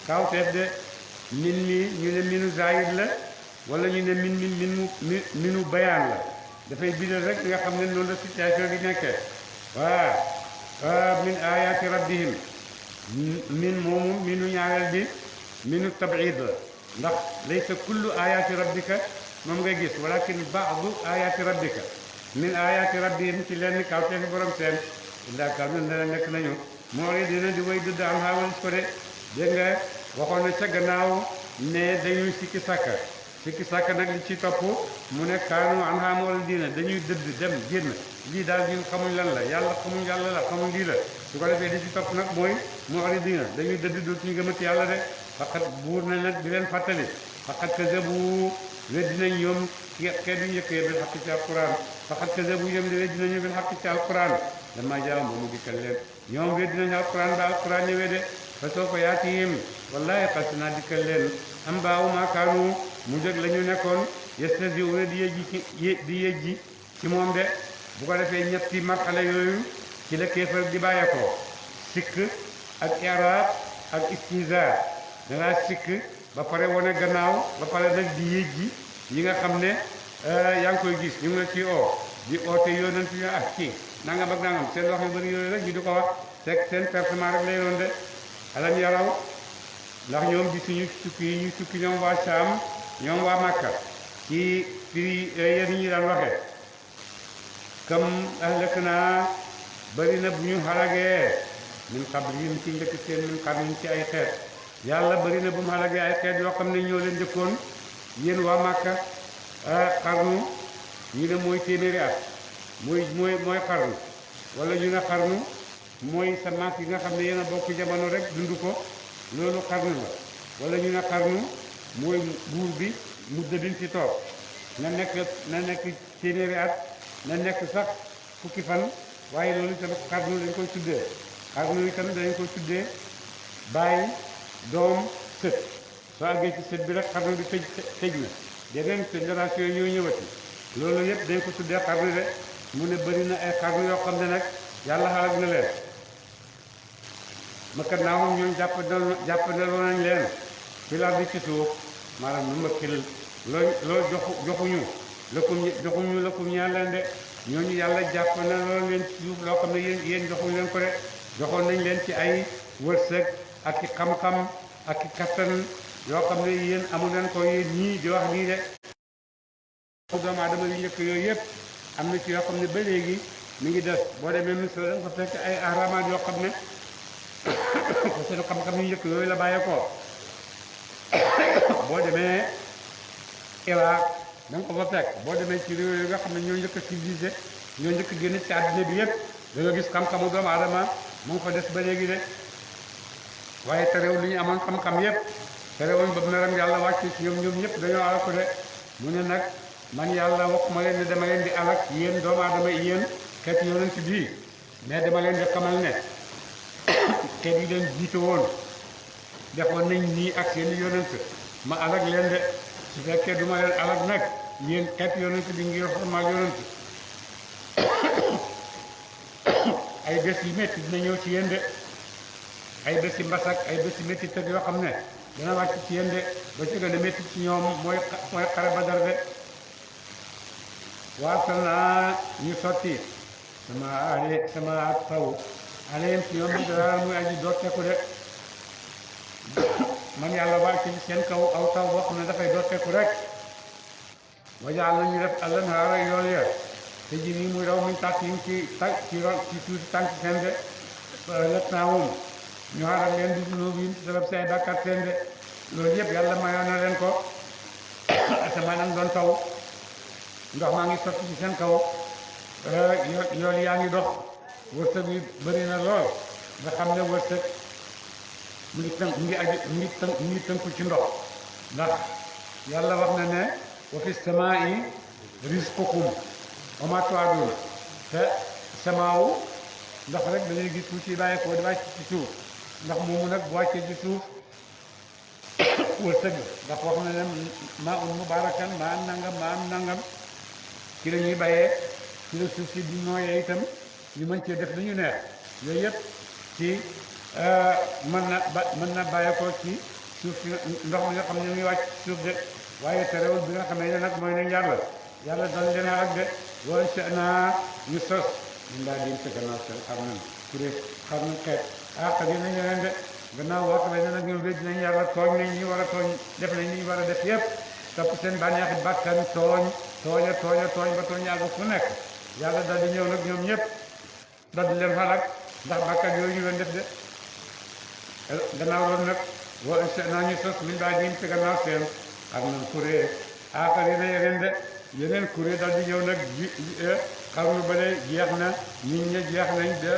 kawteef de min mi ñu ne minu zaayid la wala ñu ne minu bayaan la dafay bidal rek nga xam ne noonu la situation bi nekkee min ayaati rabbihim min moomu minu ñaareel bi minu tab'id la ndax laysa kullu ayaati rabbika moom ngay gis walakin ba'du ayaati rabbika min ayaati rabbihim ci lenn kawteefi borom seen illaa kaanu ne nekk nañu moo ri dina di way dëdd am xaawal ko de dégg nga waxoon na ca gannaaw ne dañuy sikki sàkka nag li ci topp mu ne kaanu an xaamool diina dañuy dëdd dem génn lii daal ñun xamuñ lan la yàlla xamuñ yàlla la xamuñ lii la su ko defee li ci topp nag mooy mu ari diina dañuy dëdd dootuñu gëmati yàlla de faqat buur na nag di leen fàttali faqat kazabu weddi nañ ñoom xeet yu njëkkee bil xaq ci alquran faqat kazabu ñoom di weddi nañu bil xaq ci alquran dama jaam ba mu dikkal leen ñoom weddi nañu alquran ba alquran ñëwee de fa soo ko yaatihim wallahi xas naa dikkal leen am baawu maakaanu mu jóg la ñu nekkoon yestasiuna di yëjji ci moom de bu ko defee ñetti marxale yooyu ci la kéefar di bàyyeekoo sikk ak i'raab ak istihzaa dangaa sikk ba pare wane gannaaw ba pare nag di yëjji yi nga xam ne yaa ngi koy gis ñu ngi la ci di oote yonent ñu kii nangam ak nangam seen wax yu bëri yooyu rek ñu di ko wax teg seen personnel rek lay doon de alam yaraw ndax ñoom di suñu tukki yi ñu tukki ñoom waa Saam ñoom waa Makka ci firi yéen ñi daan waxee kam ahlak naa bëri na bu ñu xalagee min qablihim ci njëkk seen min qarnin ci ay xeet yàlla bëri na bu mu xalagee ay xeet yoo xam ne ñoo leen njëkkoon yéen waa Makka xarnu ñu ne mooy téeméeri at mooy xarnu wala ñu ne xarnu mooy sa maas yi nga xam ne yéen a bokk jamono rek dund ko loolu xarnu la wala ñu ne xarnu mooy buur bi mudda biñ ci toog na nekk téeméeri at na nekk sax fukki fan waaye loolu itam xarnu dañ koy tuddee xarnu itam dañ koy tuddee bàyyi doom sët soo àggee ci sët bi rek xarnu bi tëj na yeneen génération ñoo ñëwati loolu yëpp dañ ko tuddee xarnu de mu ne bëri na ay xarnu yoo xam ne nag yàlla xalak na leen makkat naa moom ñoom jàppandaloo nañ leen fi la bi ci suuf maanaam nu makkil loo joxuñu lakum ñaan leen de ñooñu yàlla jàppandaloo leen ci suuf loo xam ne yéen joxuñu leen ko de joxoon nañ leen ci ay wërsëg ak i xam-xam ak i kattan yoo xam ne yéen amu leen ko yéen ñii di wax nii de doomu aadama yu njëkk yooyu yëpp am na ci yoo xam ne ba léegi mi ngi des boo demee Misra da nga fa fekk ay ahraamaat yoo xam ne ko seen xam-xam yu njëkk yooyu la bàyyeekoo boo demee Irak da nga ko fa fekk boo demee ci réew yi nga xam ne ñoo njëkk a civilisé ñoo njëkk a génn ci àddina bi yëpp da nga gis xam-xamu doomu aadama mu ngi fa des ba léegi de waaye terewul li ñu amoon xam-xam yëpp terewul ba meram yàlla wàcc ci ñoom ñëpp dañoo alako de mu ne nag man yàlla waxuma leen ne dama leen di alak yéen doomu aadama yéen xeet yonent bii mais dama leen di xamal ne xeet yi leen jiite woon defoon nañ nii ak seen yonent ma alak leen de su fekkee du ma leen alak nag yéen xeet yonent bi ngir xormaal yonent ay bés yu métti dina ñëw ci yéen de ay bés yi mbasak ay bés yu métti teg yoo xam ne dana wàcc ci yéen de ba ci gën a métti ci ñoom mooy xare Badar de waatal naa ñu sotti sama ak taw alayhim ci ñoom bi dara muy aji dooteeku de man yàlla wàcc ci seen kaw aw taw boo xam ne dafay dooteeku rek wajaal nañu def allanhaara yool ya te ji nii muy raw muñ tàkk yi ci tuuti tànk seen de let naa moom ñu xaaral leen di dunóob yi ci sabab si ay bàkkaat seen de loolu yëpp yàlla mayoon na leen ko asamaan am doon taw ndox maa ngi sotti ci seen kaw yool yaa ngi dox wërsëg yi bëri na lool nga xam ne wërsëg mu ngi tënku ci ndox ndax yàlla wax na ne wa fi samaa'i rizqukum wa maa tu'aduun te samaawu ndox rek da ngay gis tuuti bàyyi ko di wàcc ci suuf ndax moomu nag bu wàccee ci suuf wërsëg ndax wax na ne maa un mubaarakan maa am nangam ci la ñuy bayee ci la suuf si di nooyee itam ñu mën cee def lu ñu neex yooyu yëpp ci mën na bàyyeekoo ci suuf si ndox mi nga xam ne muy wàcc ci suuf de waaye terewul bi nga xamee ne nag mooy nañ yàlla doon leen ak de loolu si naa ñu sos ñun daal di sa gannaaw seen xar nañ kuréel xar nañ xeet xam yi nañ leen de gannaaw boo xamee ne nag ñoom wéddi nañ yàlla tooñ nañ ñi war a tooñ def nañ li ñu war a def yëpp topp seen bànneexi bàkkan tooñ ba tooñ yàgg fu nekk yàlla daal di ñëw nag ñoom ñëpp daal di leen xalak ndax bàkkan yooyu ñu leen def de gannaaw loolu nag wa naa ñu sos min daa diim ci gannaaw seen xam nañ kuréel yi na yeneen kuréel daal di ñëw nag xarnu ba de jeex na nit ñi jeex nañ de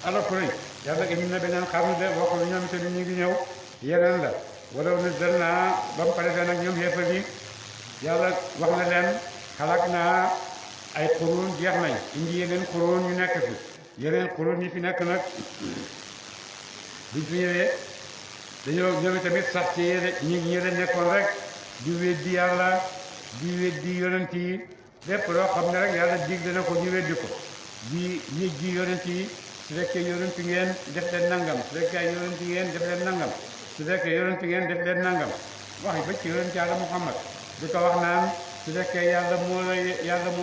alaku nañ yàlla indi na beneen xarnu de boo ko ñoom itamit ñu ngi ñëw yeneen la wala na dal naa ba mu ko defee nag ñoom xeefal yi yàlla wax na leen xalaat naa ay xuruun jeex nañ indi yeneen xuruun ñu nekk fi yeneen xuruun ñi fi nekk nag biñ fi ñëwee dañoo ñoom tamit sax ci ñi leen nekkoon rek di weddi yàlla di weddi yonent yi lépp loo xam ne rek yàlla dig dana ko ñu weddi ko di ji yonent yi su fekkee yonent ngeen def leen nangam su fekkee yonent ngeen def leen nangam su fekkee yonent ngeen def leen nangam wax ba ci yonent yàlla Muhammad di ko wax naan su fekkee yàlla moo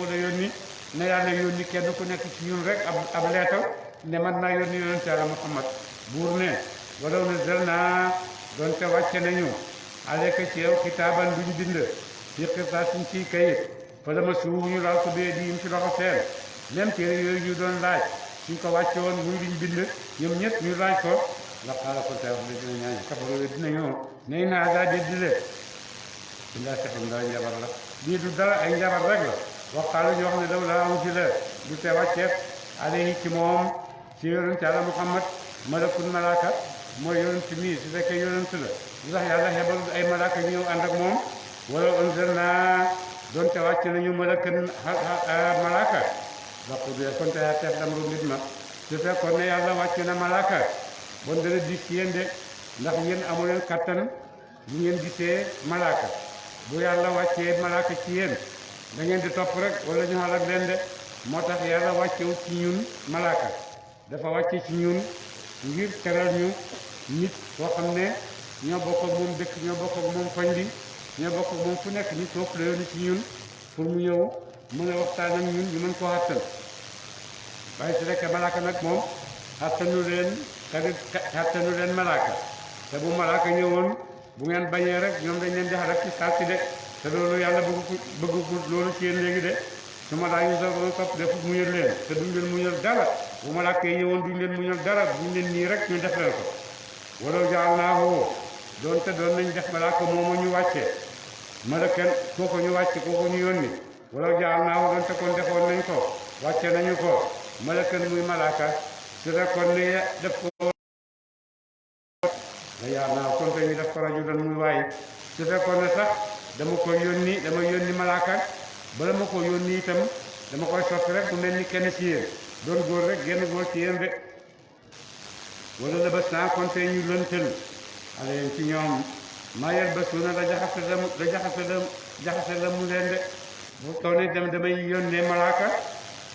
la yónni na yàlla yónni kenn ku nekk ci ñun rek ab leetal ne man naa yónni yonent yàlla Muhammad buur ne walaw nazzalnaa doonte wàcce nañu alayka ci yow kitaaban duñ bind fi qirtaasin ci kayit fa dama suuf ñu laal ko bee di ci loxo seen même téere yooyu ñu doon laaj suñ ko wàcce woon muy duñ bind ñoom ñëpp ñu laaj ko la xaala ko teew la dina ñaañ kafaroo dinañu nay naa daa déddi de dindaa sexam daa njabar la lii du dara ay njabar rek la waxaalu ñu wax ne daw laa wuti la du te wàcceef alayhi ci moom ci yonent Yàlla Muhammad malakun malaaka mooy yonent mii su fekkee yonent la lu tax yàlla xebal ay malaaka ñu ñëw ànd ak moom wala anzalnaa doonte wàcc nañu malakan malaaka wax dëgg kon te teef dam ru nit ma su fekkoon ne yàlla wàcc na malaaka bon dana dis ci yéen de ndax yéen amu leen kattan bu ngeen gisee malaaka bu yàlla wàccee malaaka ci yéen da ngeen di topp rek wala ñu xalak leen de moo tax yàlla wàccewu ci ñun malaaka dafa wàcce ci ñun ngir teral ñu nit koo xam ne ñoo bokk ak moom dëkk ñoo bokk ak moom koñ bi ñoo bokk ak moom fu nekk nit toog la yoonu ci ñun pour mu ñëw mën a waxtaan ak ñun ñu mën koo xattan waaye su fekkee malaaka nag moom xattanu leen malaaka te bu malaaka ñëwoon bu ngeen bañee rek ñoom dañ leen di xarak ci salti de te loolu yàlla bëgg ko loolu ci yéen léegi de su ma daa ñu doon topp def muñal leen te duñ leen muñal dara bu malaaka yi ñëwoon duñ leen muñal dara duñ leen nii rek ñu def leen ko wala jaal naa woo doonte doon nañ def malaaka moomu ñu wàcce malakan kooko ñu wàcce kooko ñu yónni wala jaal naa woo doonte kon defoon nañ ko wàcce nañu ko malakan muy malaaka su fekkoon ne def ko la yaar naa kon te ñu def ko rajulan muy waay su fekkoon ne sax dama yónni malaaka bala ma ko yónni itam dama koy soppi rek mu mel ni kenn ci yéen doon góor rek genn góor ci yéen de wala la bés naa kon te ñu lëntal ale yéen ci ñoom maa yel bés na da jaxase la mu leen de bu taw ne damay yónnee malaaka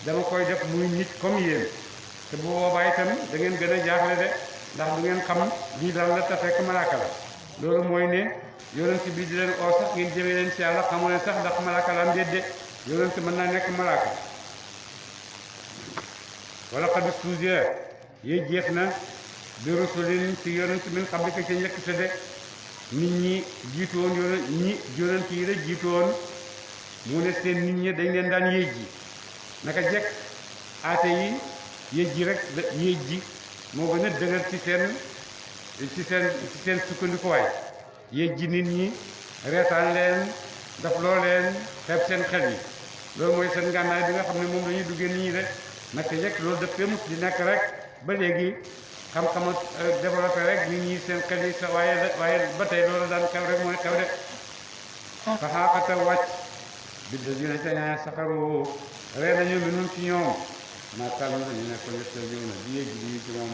dama koy def muy nit comme yéen te bu boobaa itam da ngeen gën a jaaxle de ndax du ngeen xam lii daal la te fekk malaaka la loolu mooy ne yonent bi di leen oo sax ngeen jëmee leen ci yàlla xamu ne sax ndax malaaka la am déet de yonent mën naa nekk malaaka wala xad stuuziya yéeg jeex na bi rusulin ci yonent min qablika ca njëkk sa de nit ñi jiitu woon yonent yi la jiitu woon mu ne seen nit ñi dañ leen daan yéej ji naka jekk aate yi yéej ji rek yéej ji moo gën a dëgër ci seen sukkandikuwaay yéej ji nit ñi reetaan leen daf loo leen xeeb seen xel yi loolu mooy seen ngànnaay bi nga xam ne moom la ñuy duggee nit ñi de naka jekk loolu dëppee mus di nekk rek ba léegi xam-xama développé rek nit ñi seen xel yi sa waaye ba tey loolu daan xew rek mooy xew de fa xaaxata wàcc bidda dina ca ñaa saxaru ree nañu minum ci ñoom maakàllu dañu nekk yësta jiw na di yéej ji ci moom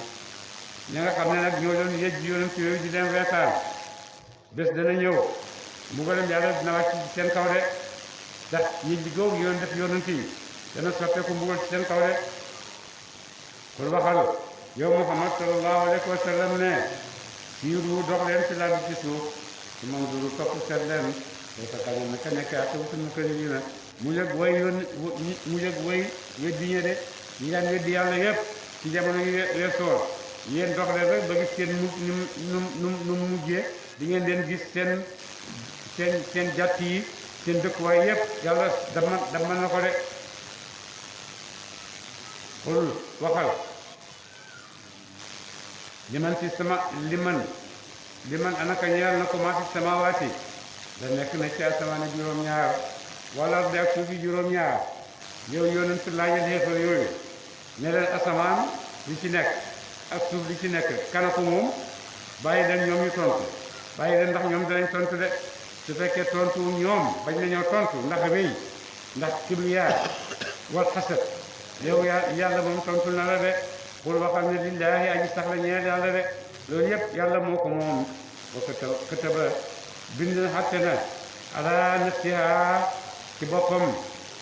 ña nga xam ne nag ñoo doon yéej ji yonent yooyu di leen reetaan bés dana ñëw mbugalam yàlla dina wàcc ci seen kaw de ndax yéej ji googu yoon def yonent yi dana soppeeku mbugal ci seen kaw de kon waxal yow Muhammad sallallahu alayhi wa sallam ne siiru dox leen ci laaj ci suuf su manzuru topp seet leen day fa xamal naka nekk ak wutum kër yi na mu yëg way weddi ñe de ñi daan weddi yàlla yëpp ci jamono yu weesoon yéen dox leen rek ba gis seen nu mujjee di ngeen leen gis seen jàtt yi seen dëkkuwaay yëpp yàlla dama na ko de xul waxal liman ci sama liman anaka ñeel na ko maa fi samawaati da nekk na ci asamaan juróom-ñaar wala de ak suufi juróom-ñaar yow yonent laajal xeefar yooyu ne leen asamaan li ci nekk ak suuf li ci nekk kana ko moom bàyyi leen ñoom ñu tontu bàyyi leen ndax ñoom danañ tontu de su fekkee tontu ñoom bañ nañoo tontu ndax rëy ndax kibriyaa wal xasad yow yàlla moom tontu na la de pour waxal ne lillaahi aji sax la ñeel yàlla de loolu yëpp yàlla moo ko moom wa kataba bind na xatte na ala nafsiha ci boppam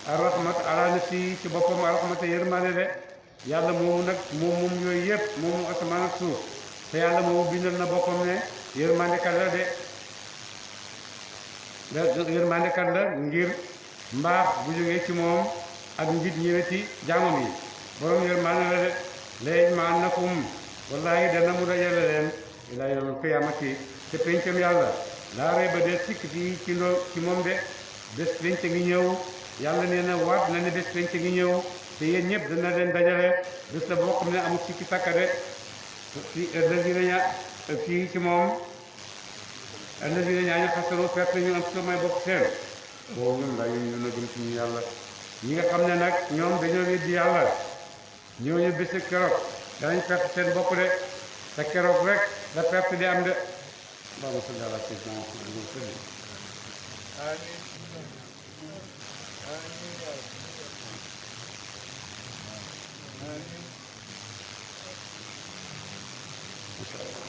arrahmat ala nafsi ci boppam arrahmata yërmande de yàlla moomu nag moom yooyu yëpp moomu asamaan ak suuf te yàlla moomu bindal na boppam ne yërmande kat la de yërmande kat la ngir mbaax bu jógee ci moom ak njit ñëwee ci jaamam yi borom yërmande la de léegi ma annakum wallahi dana mu dajale leen ilaa yawmil qiyaamati te pencam yàlla laa rey ba dee sikk fii ci moom de bés penc ngi ñëw yàlla nee na waat na ne bés penc ngi ñëw te yéen ñëpp dana leen dajale bés la boo xam ne amul sikki sàkka de fii ci moom alladina ñaañu xasaru perte ñu am samay bopp seen boobu ñun dañu ñu na gëm suñu yàlla ñi nga xam ne nag ñoom dañoo weddi yàlla ñooñu bés keroog danañ perte seen bopp de te keroog rek la perte di am de Allahumma salli ala sayyidina Muhammad amiin